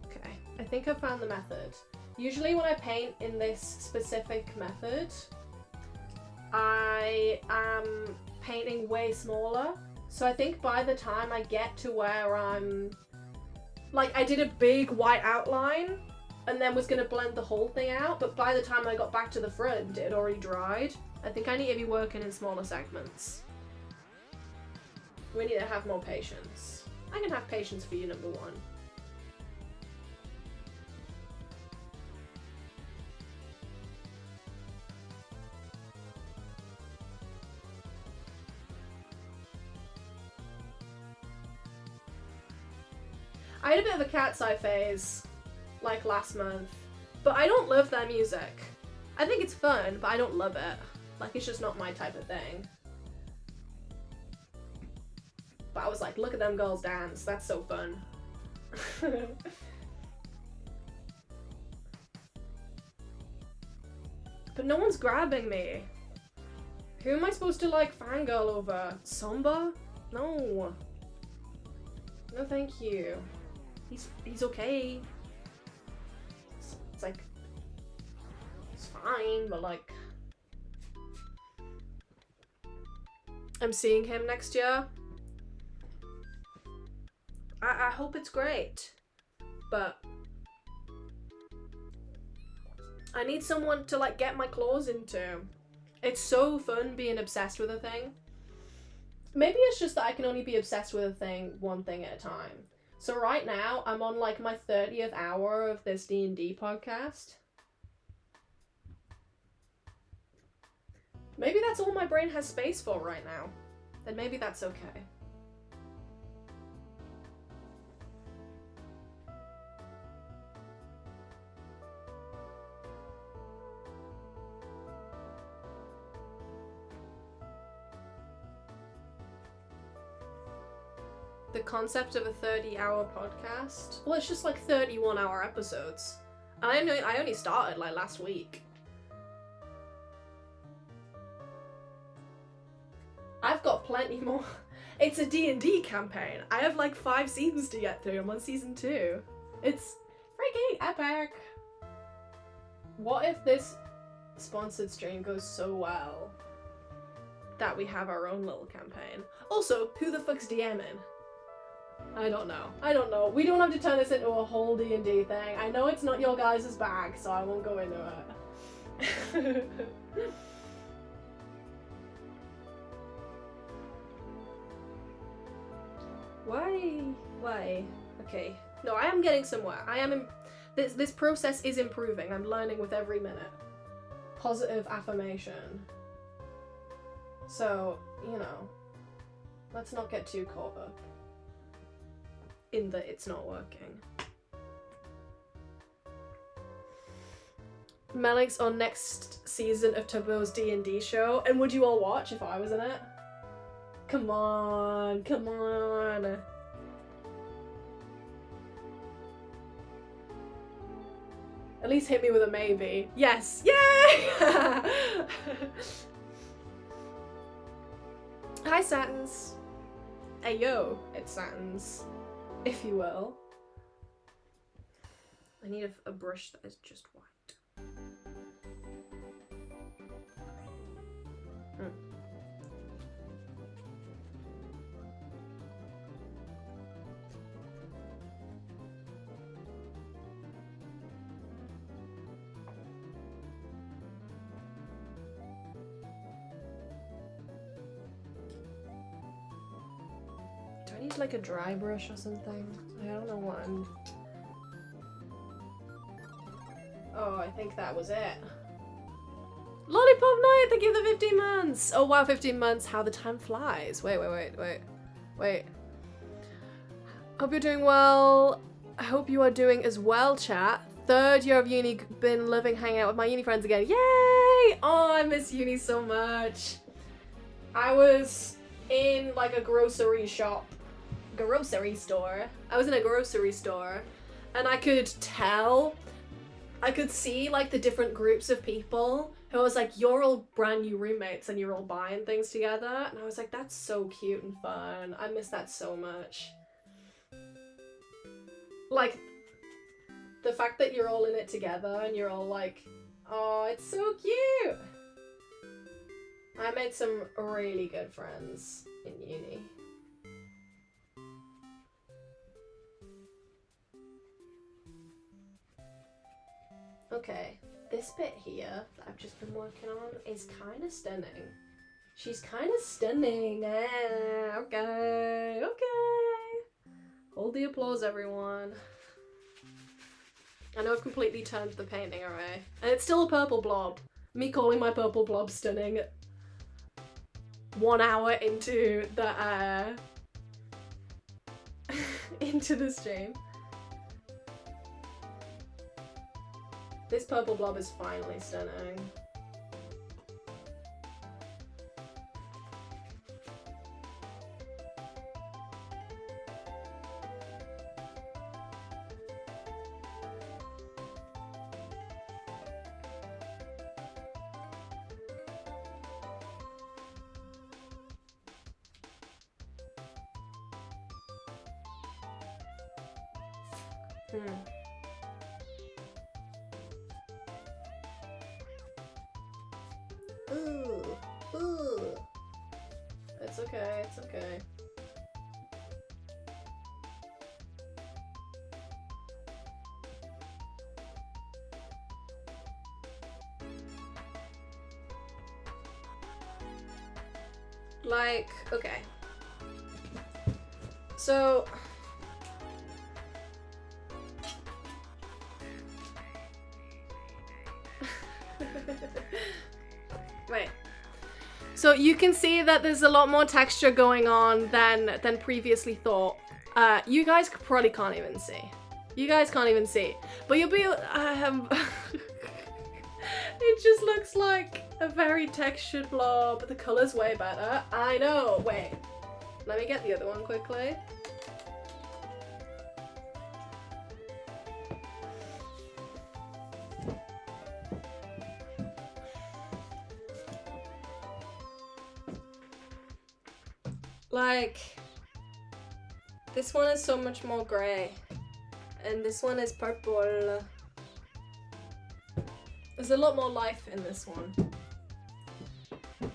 Okay, I think I found the method. Usually when I paint in this specific method, I am painting way smaller. So I think by the time I get to where I'm... Like, I did a big white outline and then was going to blend the whole thing out, but by the time I got back to the front, it had already dried. I think I need to be working in smaller segments. We need to have more patience. I can have patience for you, number one. I had a bit of a Cat's Eye phase, like last month, but I don't love their music. I think it's fun, but I don't love it. Like, it's just not my type of thing. But I was like, look at them girls dance, that's so fun. But no one's grabbing me. Who am I supposed to, like, fangirl over? Somba? No. No, thank you. He's okay. It's like, it's fine, but like, I'm seeing him next year. I hope it's great, but I need someone to like get my claws into. It's so fun being obsessed with a thing. Maybe it's just that I can only be obsessed with a thing, one thing at a time. So right now, I'm on like my 30th hour of this D&D podcast. Maybe that's all my brain has space for right now. Then maybe that's okay. The concept of a 30-hour podcast? Well, it's just like 31-hour episodes. And I only started like last week. I've got plenty more. It's a D&D campaign. I have like 5 seasons to get through. I'm on season 2. It's freaking epic. What if this sponsored stream goes so well that we have our own little campaign? Also, who the fuck's DMing? I don't know. We don't have to turn this into a whole D&D thing. I know it's not your guys' bag, so I won't go into it. Why? Okay. No, I am getting somewhere. This process is improving. I'm learning with every minute. Positive affirmation. So, you know, let's not get too caught up in that it's not working. Melinks on next season of Tubbo's D&D show, and would you all watch if I was in it? Come on, come on. At least hit me with a maybe. Yes, yay! Hi, Satins. Hey, yo, it's Satins, if you will. I need a brush that is just white. Do I need like a dry brush or something? I don't know what I'm... Oh, I think that was it. Lollipop Night, thank you for the 15 months! Oh wow, 15 months, how the time flies. Wait. Hope you're doing well. I hope you are doing as well, chat. 3rd year of uni, been living, hanging out with my uni friends again. Yay! Oh, I miss uni so much. I was in like a grocery store. I was in a grocery store and I could see like the different groups of people who was like, you're all brand new roommates and you're all buying things together. And I was like, that's so cute and fun. I miss that so much. Like, the fact that you're all in it together and you're all like, oh, it's so cute. I made some really good friends in uni. Okay, this bit here that I've just been working on is kind of stunning. She's kind of stunning. Okay. Hold the applause, everyone. I know I've completely turned the painting away. And it's still a purple blob. Me calling my purple blob stunning 1 hour into the, into the stream. This purple blob is finally stunning. Ooh. It's okay, it's okay. Like, okay. So... Wait. So you can see that there's a lot more texture going on than previously thought. You guys probably can't even see. You guys can't even see. But you'll be... It just looks like a very textured blob. The colour's way better. I know. Wait. Let me get the other one quickly. Like, this one is so much more grey, and this one is purple. There's a lot more life in this one.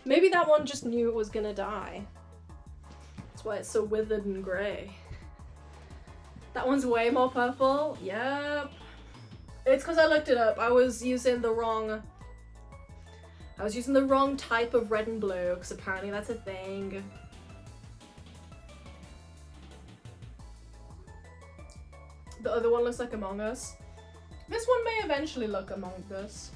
Maybe that one just knew it was gonna die. That's why it's so withered and grey. That one's way more purple. Yep. It's because I looked it up. I was using the wrong type of red and blue, because apparently that's a thing. The other one looks like Among Us. This one may eventually look Among Us.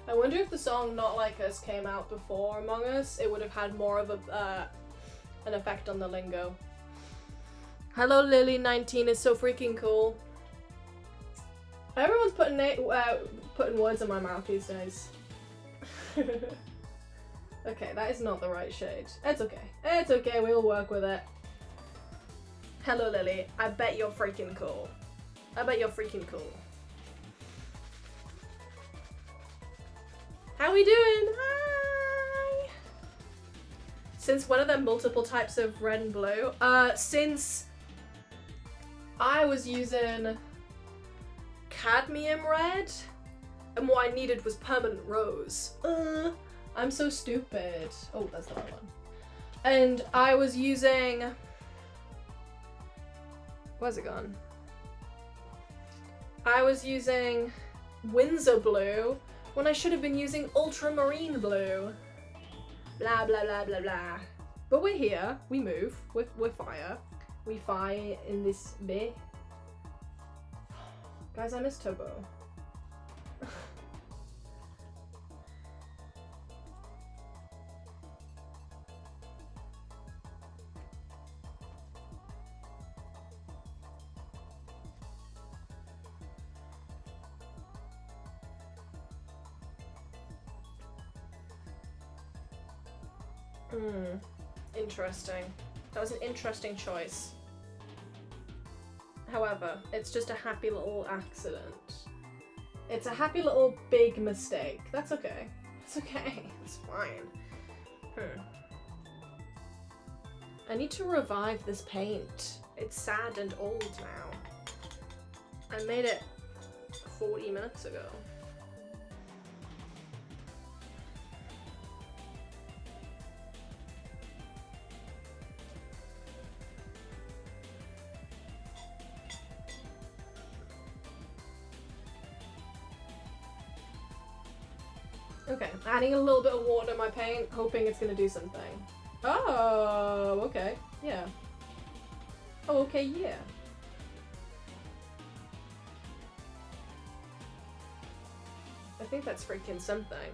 I wonder if the song Not Like Us came out before Among Us, it would have had more of a an effect on the lingo. Hello Lily 19 is so freaking cool. Everyone's putting words in my mouth these days. Okay, that is not the right shade. It's okay. It's okay, we'll work with it. Hello Lily, I bet you're freaking cool. I bet you're freaking cool. How we doing? Hi! Since when are there multiple types of red and blue? Since I was using cadmium red, and what I needed was permanent rose. I'm so stupid. Oh, that's the right one. And I was using... Where's it gone? I was using Windsor blue when I should have been using ultramarine blue. Blah, blah, blah, blah, blah. But we're here. We move. We're fire. We fire in this bit. Guys, I miss Tubbo. Interesting. That was an interesting choice. However, it's just a happy little accident. It's a happy little big mistake. That's okay. It's okay. It's fine. I need to revive this paint. It's sad and old now. I made it 40 minutes ago. Okay, adding a little bit of water to my paint, hoping it's gonna do something. Oh, okay, yeah. Oh, okay, yeah. I think that's freaking something.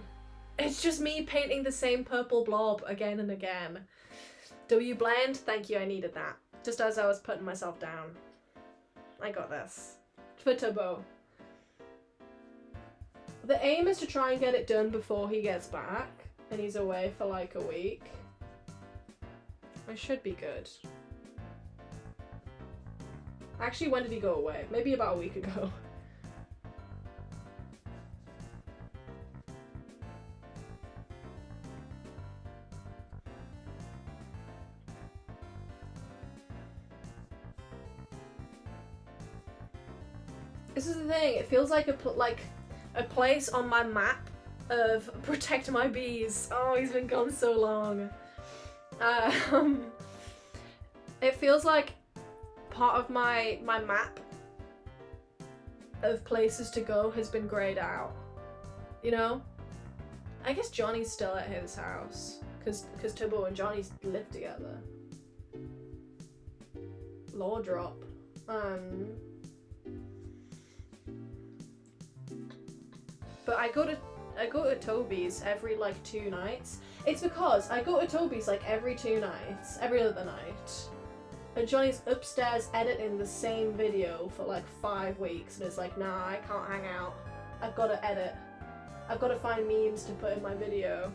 It's just me painting the same purple blob again and again. W blend, thank you, I needed that. Just as I was putting myself down. I got this. For Tubbo. The aim is to try and get it done before he gets back, and he's away for like a week. I should be good. Actually, when did he go away? Maybe about a week ago. This is the thing, it feels like a place on my map of protect my bees. Oh, he's been gone so long. It feels like part of my map of places to go has been grayed out. You know? I guess Johnny's still at his house, because Tubbo and Johnny live together. Law drop. But I go to Toby's every like 2 nights. It's because I go to Toby's like every 2 nights, every other night. And Johnny's upstairs editing the same video for like 5 weeks, and it's like, nah, I can't hang out. I've got to edit. I've got to find memes to put in my video.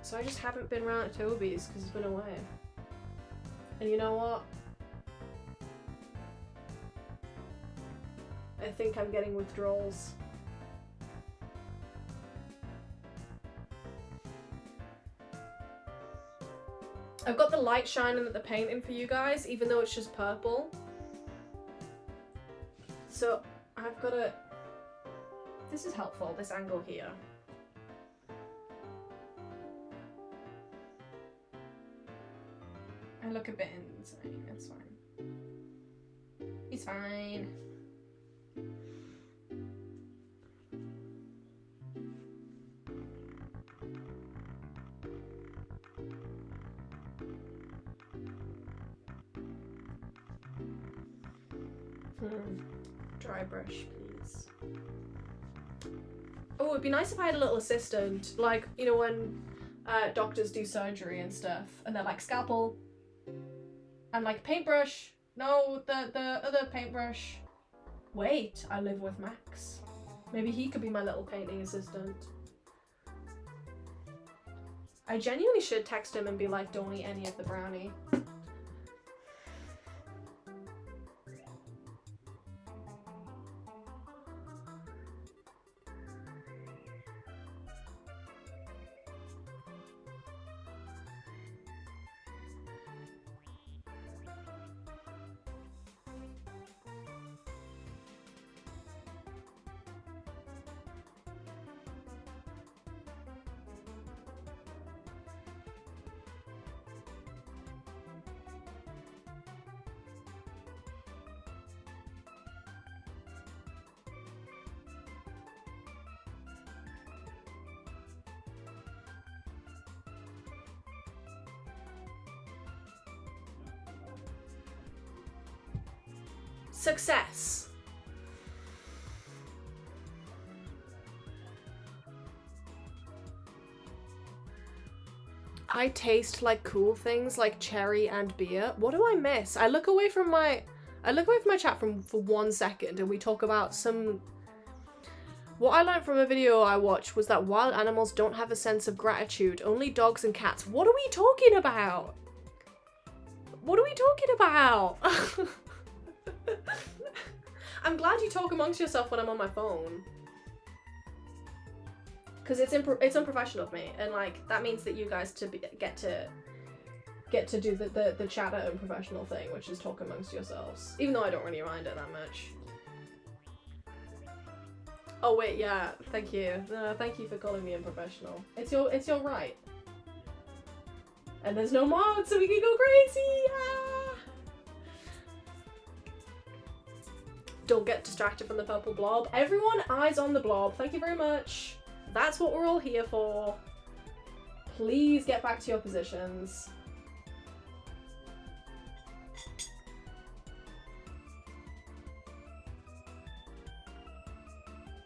So I just haven't been around at Toby's because he's been away. And you know what? I think I'm getting withdrawals. I've got the light shining at the painting for you guys, even though it's just purple. So I've got to... This is helpful, this angle here. I look a bit insane, it's fine. He's fine. Dry brush, please. Oh, it'd be nice if I had a little assistant, like, you know, when doctors do surgery and stuff, and they're like, scalpel. And like paintbrush. No, the other paintbrush. Wait, I live with Max. Maybe he could be my little painting assistant. I genuinely should text him and be like, don't eat any of the brownie. Success. I taste like cool things like cherry and beer. What do I miss? I look away from my chat for 1 second and we talk about some. What I learned from a video I watched was that wild animals don't have a sense of gratitude, only dogs and cats. What are we talking about? What are we talking about? I'm glad you talk amongst yourself when I'm on my phone. Because it's unprofessional of me, and like that means that you guys get to do the chat at unprofessional thing, which is talk amongst yourselves. Even though I don't really mind it that much. Oh wait, yeah, thank you. Thank you for calling me unprofessional. It's your right. And there's no mod, so we can go crazy. Ah! Don't get distracted from the purple blob. Everyone, eyes on the blob. Thank you very much. That's what we're all here for. Please get back to your positions.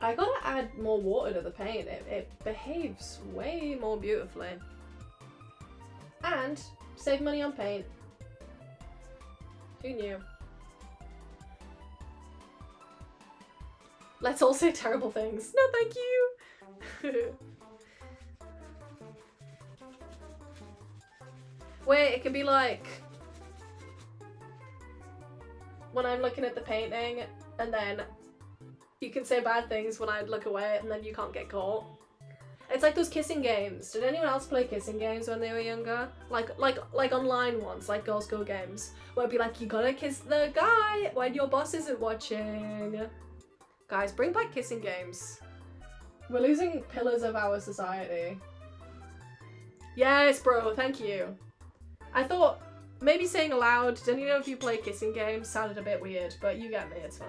I gotta add more water to the paint. It behaves way more beautifully. And save money on paint. Who knew? Let's all say terrible things. No, thank you. Wait, it can be like when I'm looking at the painting and then you can say bad things when I look away and then you can't get caught. It's like those kissing games. Did anyone else play kissing games when they were younger? Like online ones, like Girls Go games, where it'd be like, you gotta kiss the guy when your boss isn't watching. Guys, bring back kissing games. We're losing pillars of our society. Yes, bro, thank you. I thought maybe saying aloud, don't you know if you play kissing games, sounded a bit weird, but you get me, it's fine.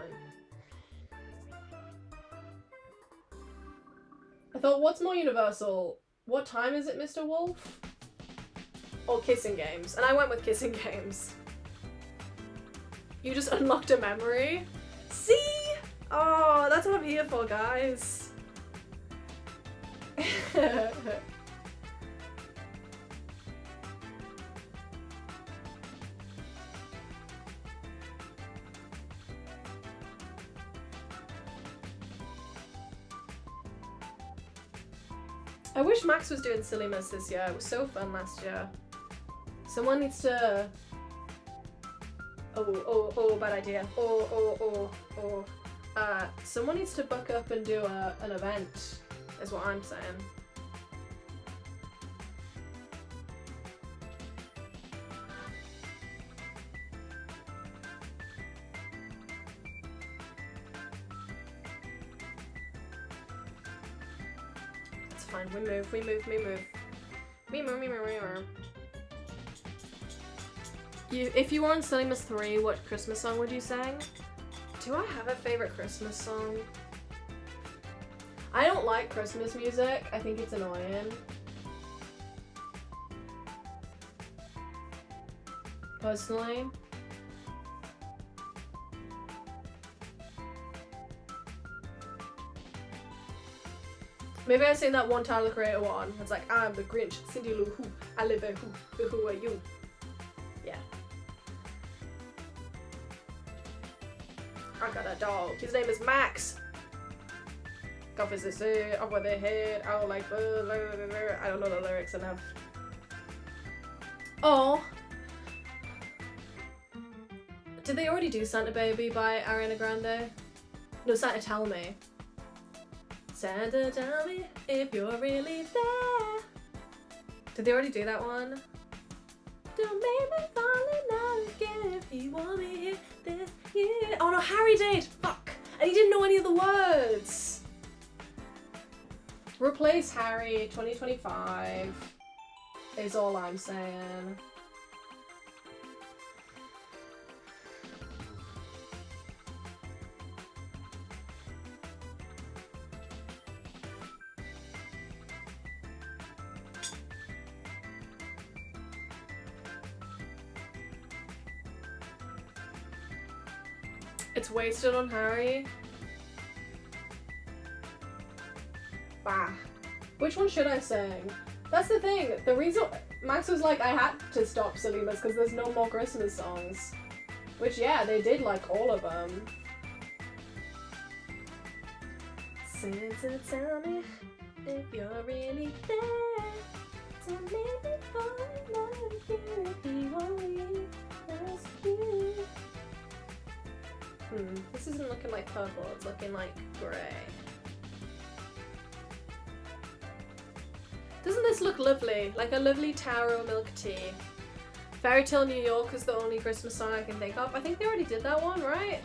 I thought, what's more universal? What time is it, Mr. Wolf? Or kissing games? And I went with kissing games. You just unlocked a memory? See? Oh, that's what I'm here for, guys. I wish Max was doing Silly Miss this year. It was so fun last year. Someone needs to... Oh, bad idea. Someone needs to buck up and do an event, is what I'm saying. It's fine, we move. If you were on Silly Miss 3, what Christmas song would you sing? Do I have a favorite Christmas song? I don't like Christmas music. I think it's annoying. Personally. Maybe I sing that one Tyler the Creator one. It's like, I'm the Grinch, Cindy Lou Who, I live a who are you? Yeah. got a dog. His name is Max. Covers his head, over the head, out like I don't know the lyrics enough. Oh. Did they already do Santa Baby by Ariana Grande? No, Santa Tell Me. Santa tell me if you're really there. Did they already do that one? Don't make me fall in love again if you want me here this year. Oh no, Harry did! Fuck! And he didn't know any of the words! Replace Harry 2025 is all I'm saying. It's wasted on Harry. Bah. Which one should I sing? That's the thing. The reason Max was like, I had to stop Salimas because there's no more Christmas songs. Which, yeah, they did like all of them. Santa, tell me if you're really there. Tell me before I love you if you want me. That's you. This isn't looking like purple, it's looking like grey. Doesn't this look lovely? Like a lovely taro milk tea. Fairy Tale New York is the only Christmas song I can think of. I think they already did that one, right?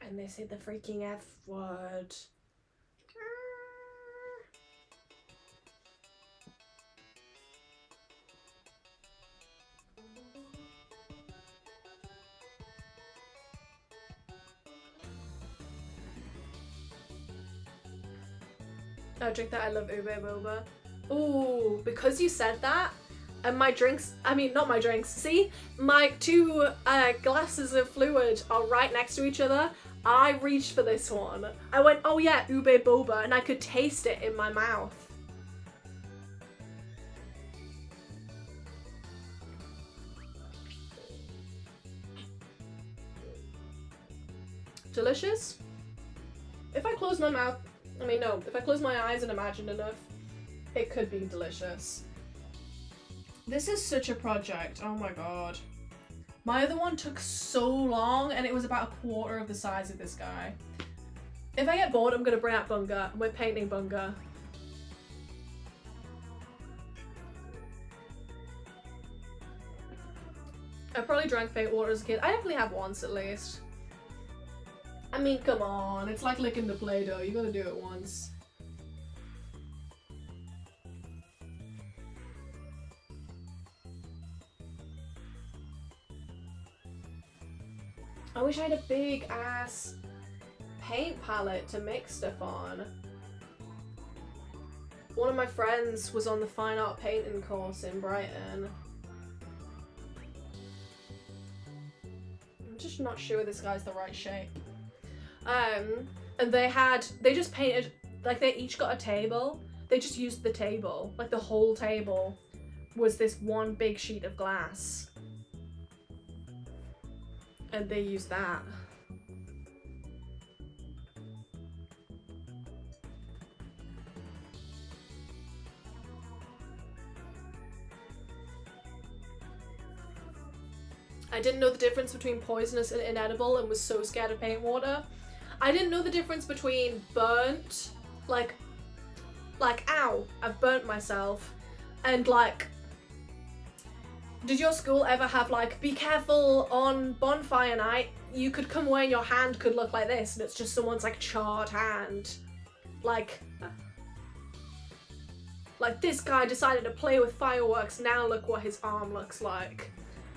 And they say the freaking F word. Oh, drink that, I love ube boba. Ooh, because you said that, and my drinks, I mean, not my drinks, see? My two glasses of fluid are right next to each other. I reached for this one. I went, oh yeah, ube boba, and I could taste it in my mouth. Delicious? If I close my mouth, I mean, no, if I close my eyes and imagine enough, it could be delicious. This is such a project, oh my god. My other one took so long and it was about a quarter of the size of this guy. If I get bored, I'm gonna bring out Bunga. We're painting Bunga. I probably drank paint water as a kid. I definitely have once at least. I mean, come on, it's like licking the Play-Doh, you gotta do it once. I wish I had a big ass paint palette to mix stuff on. One of my friends was on the fine art painting course in Brighton. I'm just not sure this guy's the right shape. And they just painted, like they each got a table. They just used the table, like the whole table was this one big sheet of glass. And they used that. I didn't know the difference between poisonous and inedible and was so scared of paint water. I didn't know the difference between burnt, like ow, I've burnt myself, and like, did your school ever have like, be careful on bonfire night, you could come away and your hand could look like this and it's just someone's like charred hand. Like this guy decided to play with fireworks, now look what his arm looks like.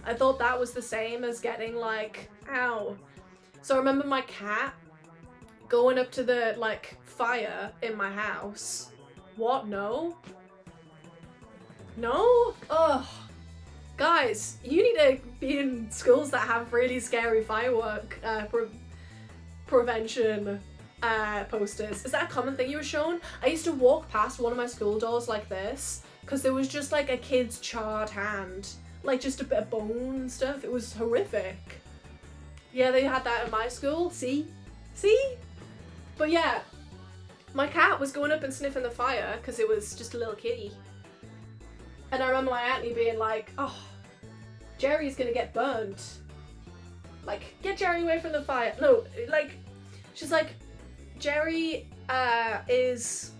I thought that was the same as getting like, ow. So I remember my cat going up to the like fire in my house. What? No? No? Ugh. Guys, you need to be in schools that have really scary firework prevention posters. Is that a common thing you were shown? I used to walk past one of my school doors like this because there was just like a kid's charred hand, like just a bit of bone and stuff. It was horrific. Yeah, they had that at my school. See? But yeah, my cat was going up and sniffing the fire because it was just a little kitty. And I remember my auntie being like, oh, Jerry's gonna get burnt. Like, get Jerry away from the fire. No, like, she's like, Jerry is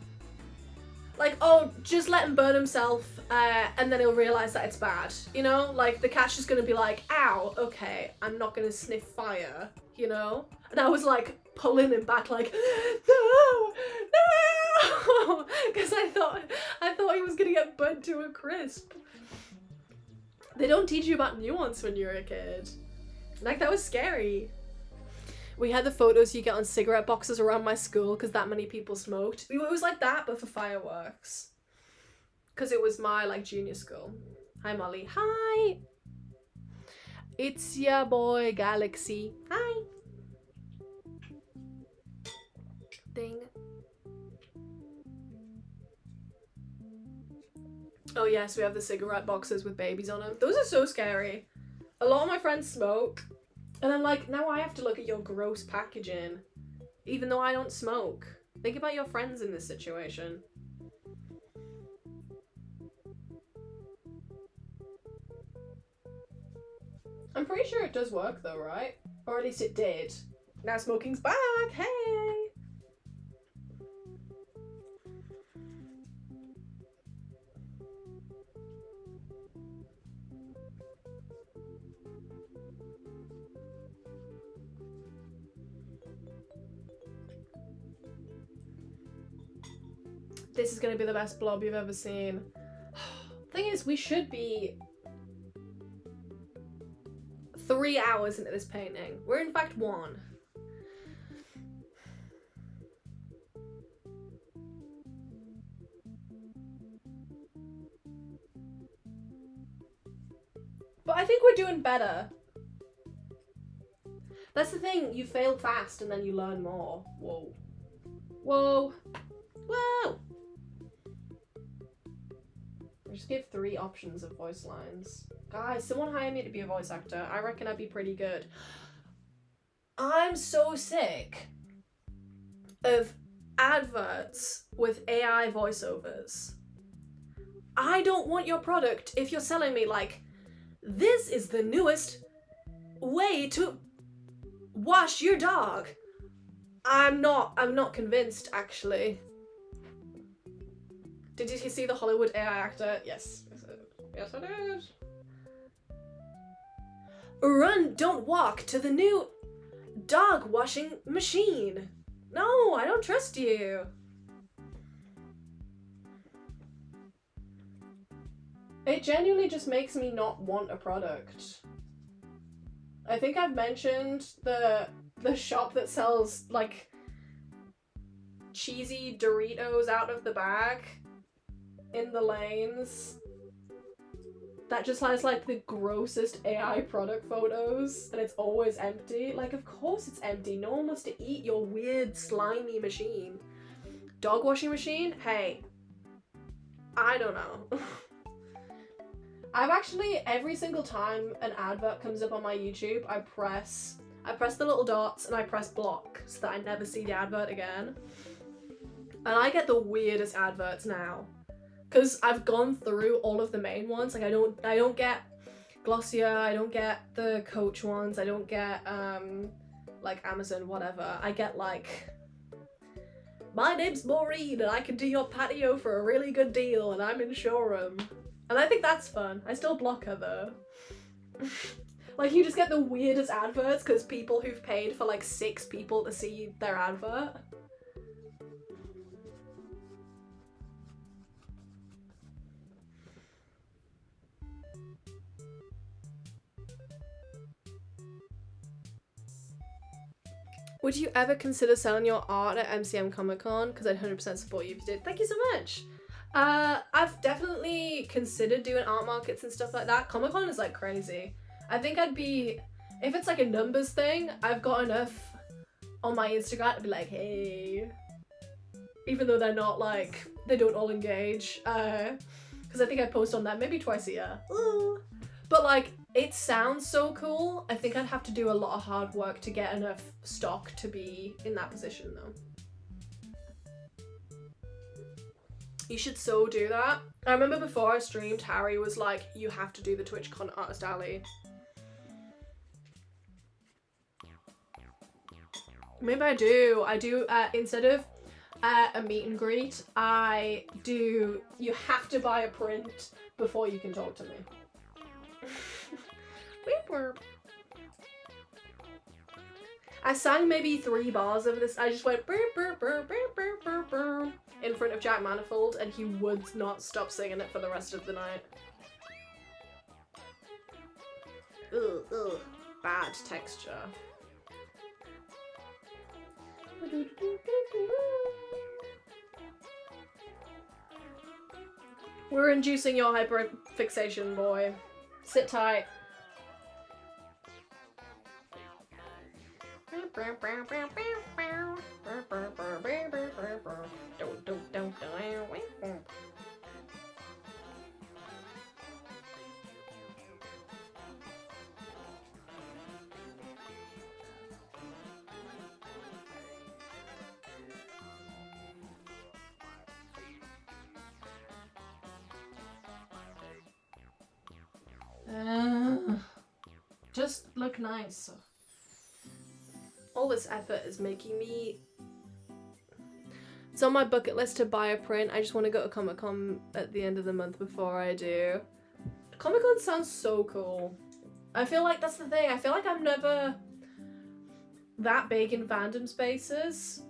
like, oh, just let him burn himself and then he'll realise that it's bad. You know? Like, the cat's just gonna be like, ow, okay, I'm not gonna sniff fire, you know? And I was like, pulling him back like, no, because I thought he was gonna get burnt to a crisp. They don't teach you about nuance when you're a kid. Like, that was scary. We had the photos you get on cigarette boxes around my school because that many people smoked. It was like that, but for fireworks. Because it was my, like, junior school. Hi, Molly. Hi! It's your boy, Galaxy. Hi! Ding. Oh yes, we have the cigarette boxes with babies on them. Those are so scary. A lot of my friends smoke. And I'm like, now I have to look at your gross packaging. Even though I don't smoke. Think about your friends in this situation. I'm pretty sure it does work though, right? Or at least it did. Now smoking's back, hey! This is gonna be the best blob you've ever seen. Thing is, we should be 3 hours into this painting. We're in fact 1. But I think we're doing better. That's the thing, you fail fast and then you learn more. Whoa. Whoa. Whoa! Just give 3 options of voice lines. Guys, someone hire me to be a voice actor. I reckon I'd be pretty good. I'm so sick of adverts with AI voiceovers. I don't want your product if you're selling me like, this is the newest way to wash your dog. I'm not convinced, actually. Did you see the Hollywood AI actor? Yes. Yes, I did. Run, don't walk to the new dog washing machine. No, I don't trust you. It genuinely just makes me not want a product. I think I've mentioned the shop that sells like cheesy Doritos out of the bag in the lanes. That just has like the grossest AI product photos and it's always empty. Like, of course it's empty. No one wants to eat your weird slimy machine. Dog washing machine? Hey, I don't know. I've actually, every single time an advert comes up on my YouTube, I press the little dots and I press block so that I never see the advert again. And I get the weirdest adverts now. Because I've gone through all of the main ones. Like, I don't get Glossier, I don't get the Coach ones, I don't get like Amazon, whatever. I get like, my name's Maureen and I can do your patio for a really good deal and I'm in Shoreham. And I think that's fun. I still block her though. Like, you just get the weirdest adverts because people who've paid for like 6 people to see their advert. Would you ever consider selling your art at MCM Comic Con? Because I'd 100% support you if you did. Thank you so much. I've definitely considered doing art markets and stuff like that. Comic Con is like crazy. I think I'd be, if it's like a numbers thing, I've got enough on my Instagram to be like, hey. Even though they're not like, they don't all engage. Because because I think I post on that maybe twice a year. Ooh. But like, it sounds so cool. I think I'd have to do a lot of hard work to get enough stock to be in that position though. You should so do that. I remember before I streamed, Harry was like, you have to do the TwitchCon Artist Alley. Maybe I do. Instead of a meet and greet, you have to buy a print before you can talk to me. I sang maybe 3 bars of this. I just went burr, burr, burr, burr, burr, burr, burr, in front of Jack Manifold, and he would not stop singing it for the rest of the night. Ugh, ugh. Bad texture. We're inducing your hyperfixation, boy. Sit tight. Just look nice. All this effort is making me... It's on my bucket list to buy a print. I just want to go to Comic-Con at the end of the month before I do. Comic-Con sounds so cool. I feel like that's the thing. I feel like I'm never that big in fandom spaces.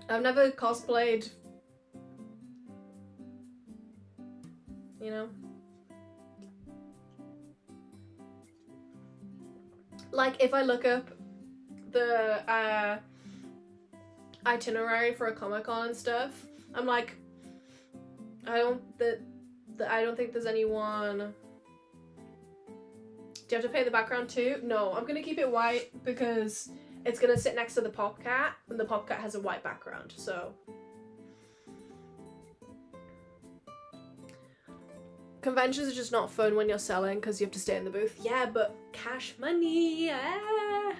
I've never cosplayed, you know? Like, if I look up the itinerary for a Comic-Con and stuff, I'm like, I don't think there's anyone. Do you have to pay the background too? No, I'm gonna keep it white because it's gonna sit next to the Popcat, and the Popcat has a white background, so. Conventions are just not fun when you're selling because you have to stay in the booth. Yeah, but cash money. Ah.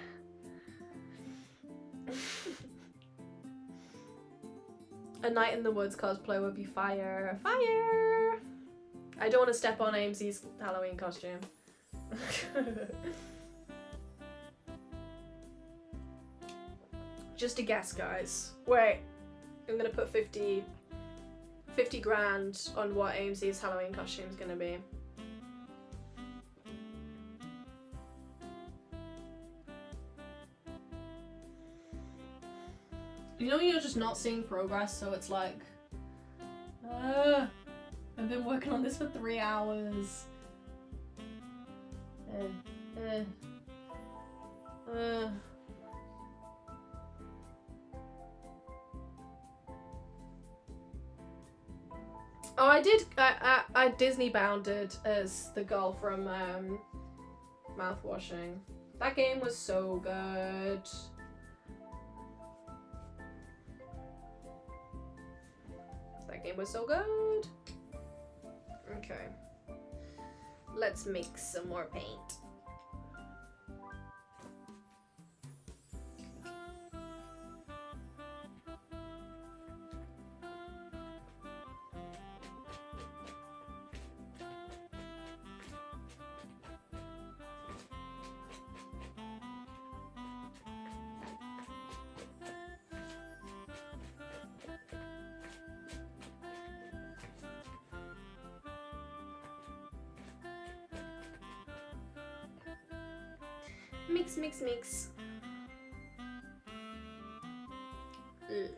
A Night in the Woods cosplay would be fire. Fire! I don't want to step on AMC's Halloween costume. Just a guess, guys. Wait, I'm gonna put 50 grand on what AMC's Halloween costume is gonna be. You know, you're just not seeing progress, so it's like, I've been working on this for 3 hours. Oh, I Disney bounded as the girl from Mouthwashing. That game was so good. That game was so good. Okay. Let's make some more paint. Mix, mix, mix. Ugh.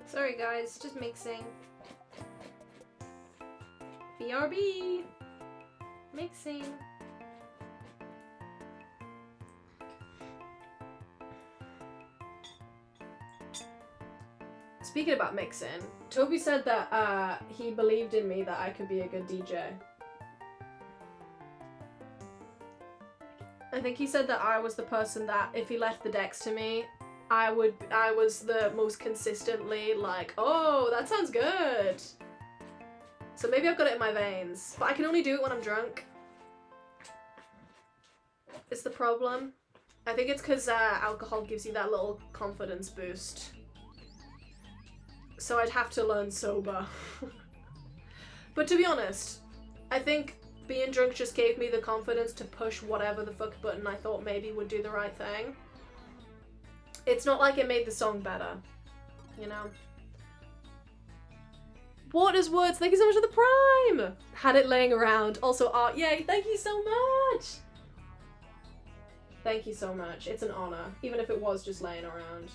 Sorry guys, just mixing. BRB! Mixing. Speaking about mixing, Toby said that he believed in me that I could be a good DJ. I think he said that I was the person that if he left the decks to me, I was the most consistently like, oh, that sounds good. So maybe I've got it in my veins, but I can only do it when I'm drunk. Is the problem. I think it's because alcohol gives you that little confidence boost. So I'd have to learn sober. But to be honest, I think being drunk just gave me the confidence to push whatever the fuck button I thought maybe would do the right thing. It's not like it made the song better, you know? Waters Woods, thank you so much for the Prime! Had it laying around. Also art, yay, thank you so much! Thank you so much. It's an honor, even if it was just laying around.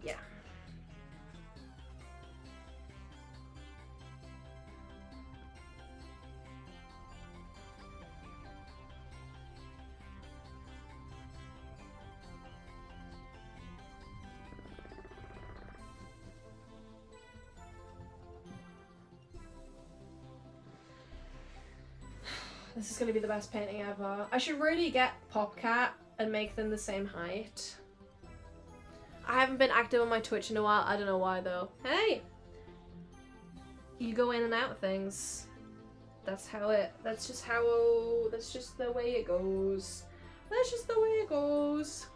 Yeah. This is gonna be the best painting ever. I should really get Popcat and make them the same height. I haven't been active on my Twitch in a while. I don't know why though. Hey! You go in and out of things. That's just the way it goes. That's just the way it goes.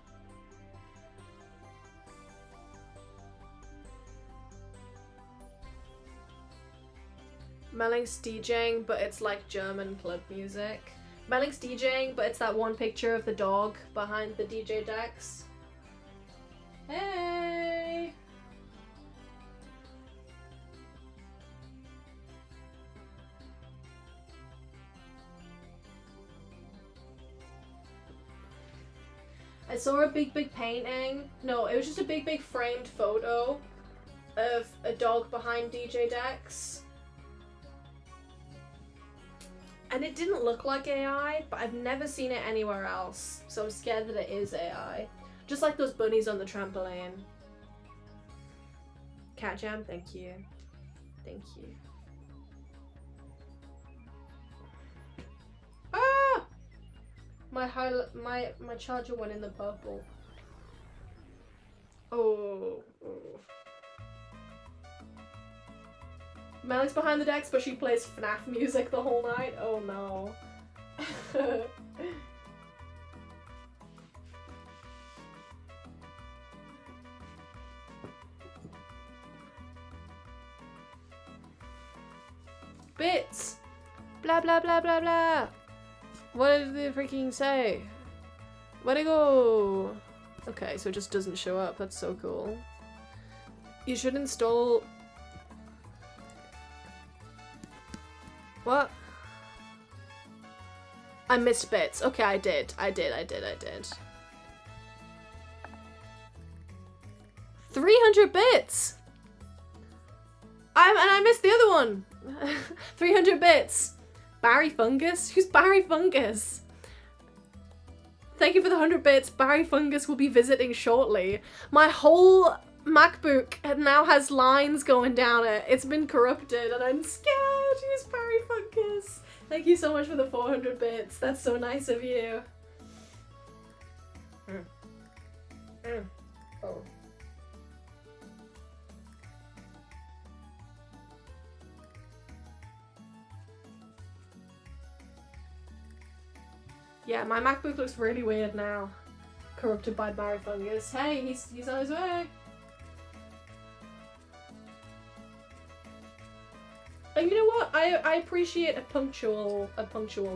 Melinks DJing, but it's like German club music. Melinks DJing, but it's that one picture of the dog behind the DJ decks. Hey! I saw a big painting. No, it was just a big framed photo of a dog behind DJ decks. And it didn't look like AI, but I've never seen it anywhere else, so I'm scared that it is AI. Just like those bunnies on the trampoline. Cat Jam, thank you. Thank you. Ah! My charger went in the purple. Oh. Melinks behind the decks, but she plays FNAF music the whole night. Oh no. Bits! Blah blah blah blah blah! What did they freaking say? Where'd it go? Okay, so it just doesn't show up. That's so cool. You should install... What? I missed bits. Okay, I did. 300 bits! And I missed the other one! 300 bits! Barry Fungus? Who's Barry Fungus? Thank you for the 100 bits. Barry Fungus will be visiting shortly. My whole MacBook now has lines going down it. It's been corrupted and I'm scared. Who's Barry Fungus? Thank you so much for the 400 bits. That's so nice of you. Oh. Yeah, my MacBook looks really weird now. Corrupted by Barry Fungus. Hey, he's on his way. And you know what? I appreciate a punctual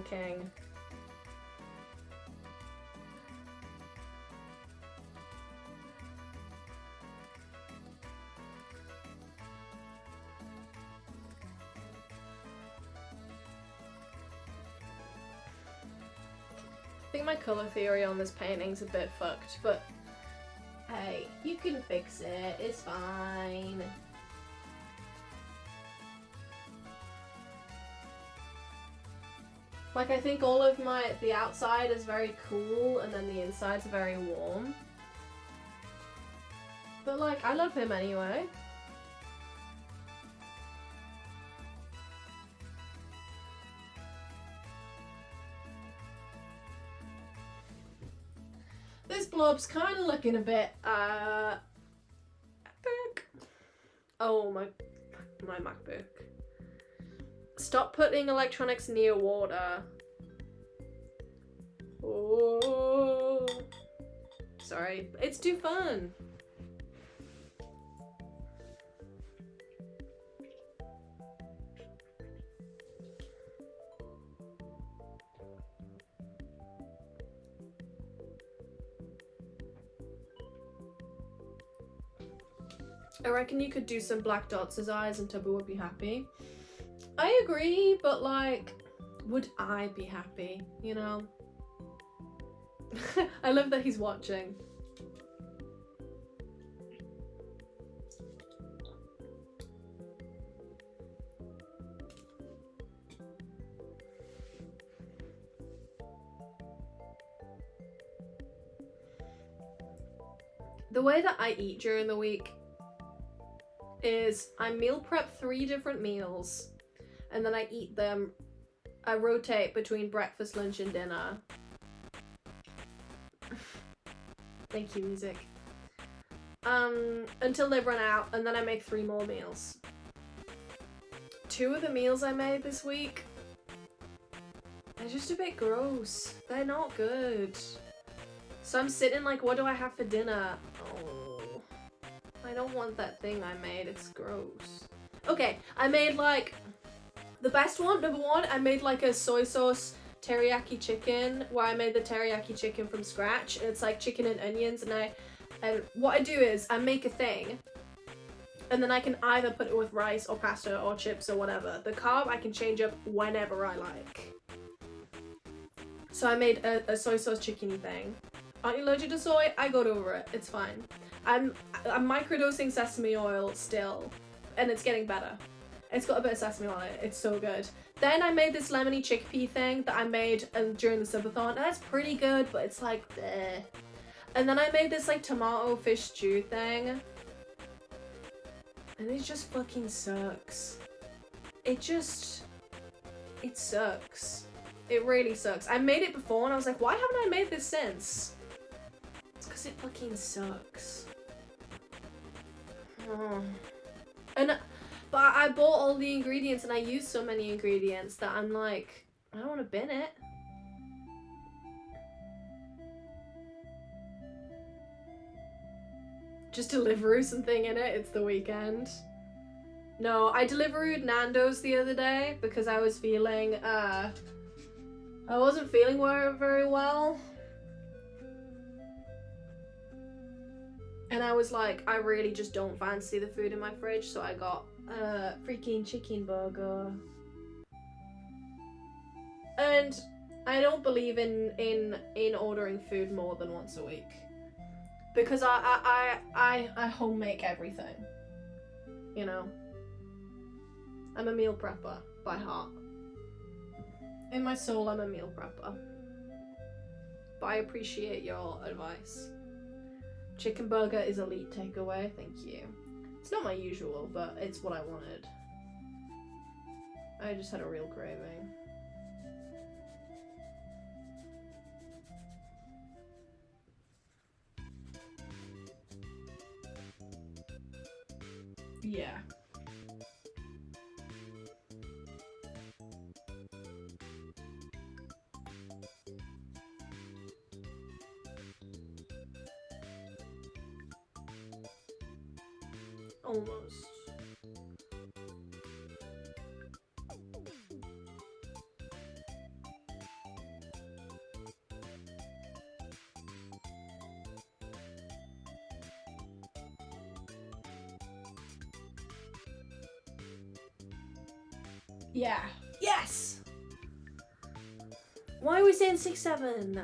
king. I think my colour theory on this painting's a bit fucked, but You can fix it. It's fine. Like, I think all of the outside is very cool and then the inside's very warm. But like, I love him anyway. This blob's kind of looking a bit, MacBook. Oh, my MacBook. Stop putting electronics near water. Oh. Sorry, it's too fun. I reckon you could do some black dots as eyes and Tubbo would be happy. I agree, but like, would I be happy, you know? I love that he's watching. The way that I eat during the week is I meal prep 3 different meals and then I eat them. I rotate between breakfast, lunch, and dinner. Thank you, music. Until they run out, and then I make 3 more meals. 2 of the meals I made this week, they're just a bit gross. They're not good. So I'm sitting like, what do I have for dinner? Oh, I don't want that thing I made. It's gross. Okay, I made like the best one. Number 1, I made like a soy sauce teriyaki chicken where I made the teriyaki chicken from scratch. And it's like chicken and onions, and what I do is I make a thing and then I can either put it with rice or pasta or chips or whatever. The carb I can change up whenever I like. So I made a soy sauce chicken thing. Aren't you allergic to soy? I got over it. It's fine. I'm microdosing sesame oil still, and it's getting better. It's got a bit of sesame on it. It's so good. Then I made this lemony chickpea thing that I made during the subathon. And that's pretty good, but it's like, bleh. And then I made this like tomato fish stew thing. And it just fucking sucks. It sucks. It really sucks. I made it before and I was like, why haven't I made this since? It's because it fucking sucks. Oh. But I bought all the ingredients and I used so many ingredients that I'm like, I don't want to bin it. Just Deliveroo something in it, it's the weekend. No, I Deliverooed Nando's the other day because I was feeling, I wasn't feeling very well. And I was like, I really just don't fancy the food in my fridge, so I got a freaking chicken burger. And I don't believe in ordering food more than once a week. Because I home make everything. You know? I'm a meal prepper by heart. In my soul, I'm a meal prepper. But I appreciate your advice. Chicken burger is elite takeaway, thank you. It's not my usual, but it's what I wanted. I just had a real craving. Yeah. Almost. Yeah. Yes! Why are we saying 6-7?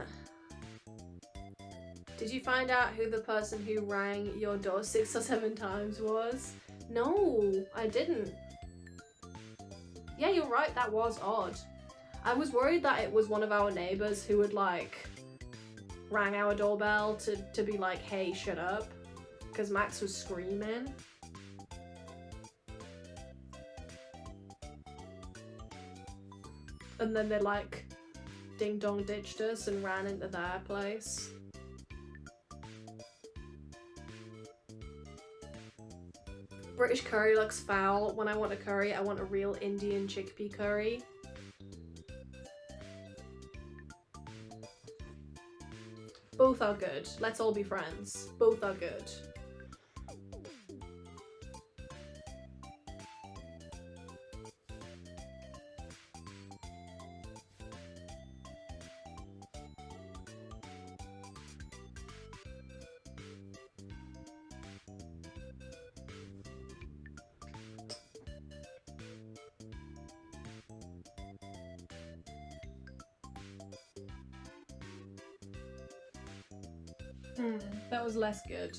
Did you find out who the person who rang your door 6 or 7 times was? No, I didn't. Yeah, you're right, that was odd. I was worried that it was one of our neighbours who would like rang our doorbell to be like, hey, shut up, because Max was screaming. And then they like ding dong ditched us and ran into their place. British curry looks foul. When I want a curry, I want a real Indian chickpea curry. Both are good. Let's all be friends. Both are good. That was less good.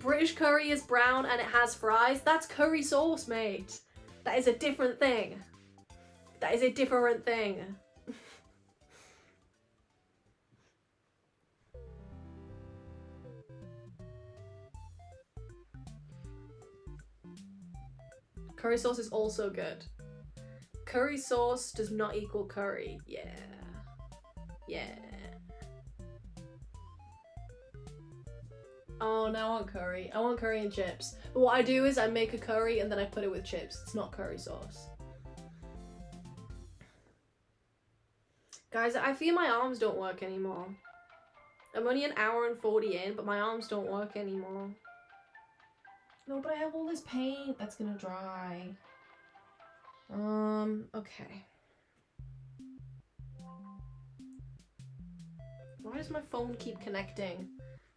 British curry is brown and it has fries. That's curry sauce, mate. That is a different thing. That is a different thing. Curry sauce is also good. Curry sauce does not equal curry. Yeah. Yeah. Oh, now I want curry. I want curry and chips. But what I do is I make a curry and then I put it with chips. It's not curry sauce. Guys, I feel my arms don't work anymore. I'm only an hour and 40 in, but my arms don't work anymore. No, but I have all this paint that's gonna dry. Okay. Why does my phone keep connecting?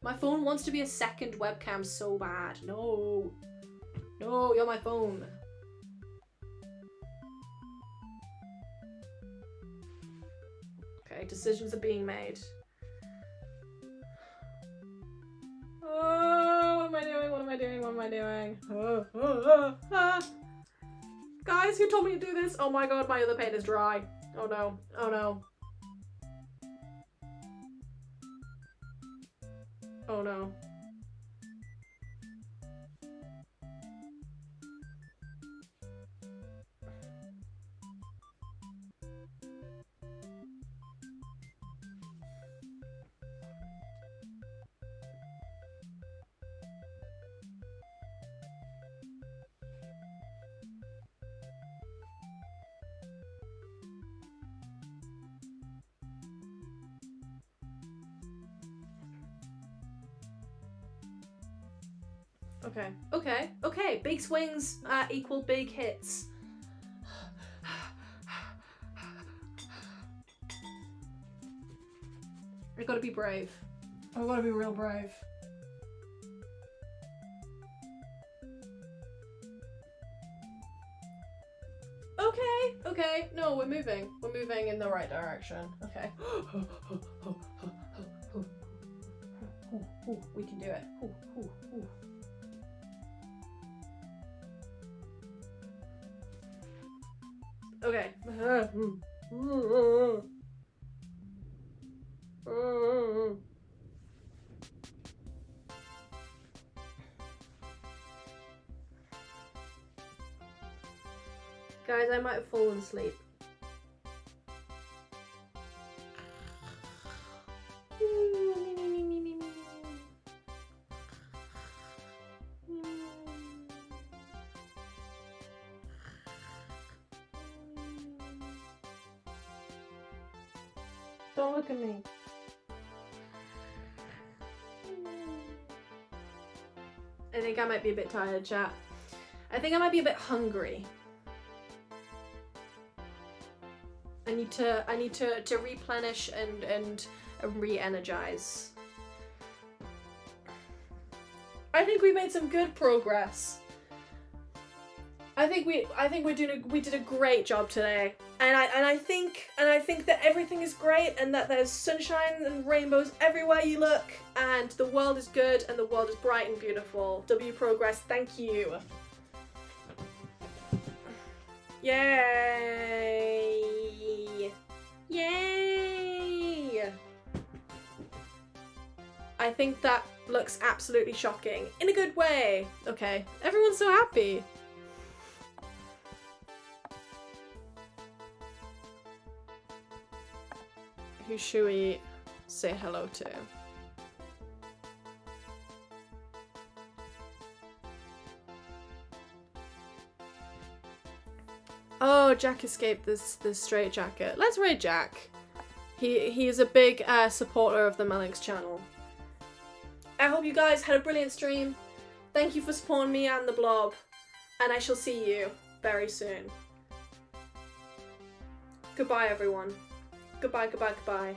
My phone wants to be a second webcam so bad. No. No, you're my phone. Okay, decisions are being made. Oh, what am I doing? What am I doing? What am I doing? Guys, who told me to do this? Oh my god, my other paint is dry. Oh no. Oh no. Oh no. Okay, okay, okay. Big swings equal big hits. I gotta be brave. I gotta be real brave. Okay, okay. No, we're moving. We're moving in the right direction. Okay. We can do it. Okay. Guys, I might have fallen asleep. Don't look at me. I think I might be a bit tired, chat. I think I might be a bit hungry. I need to replenish and re-energize. I think we made some good progress. I think we did a great job today. And I think that everything is great and that there's sunshine and rainbows everywhere you look and the world is good and the world is bright and beautiful. W Progress, thank you. Yay! Yay! I think that looks absolutely shocking. In a good way. Okay, everyone's so happy. Who should we say hello to? Oh, Jack escaped this straitjacket. Let's raid Jack. He is a big supporter of the Melinks channel. I hope you guys had a brilliant stream. Thank you for supporting me and the blob. And I shall see you very soon. Goodbye, everyone. Goodbye, goodbye, goodbye.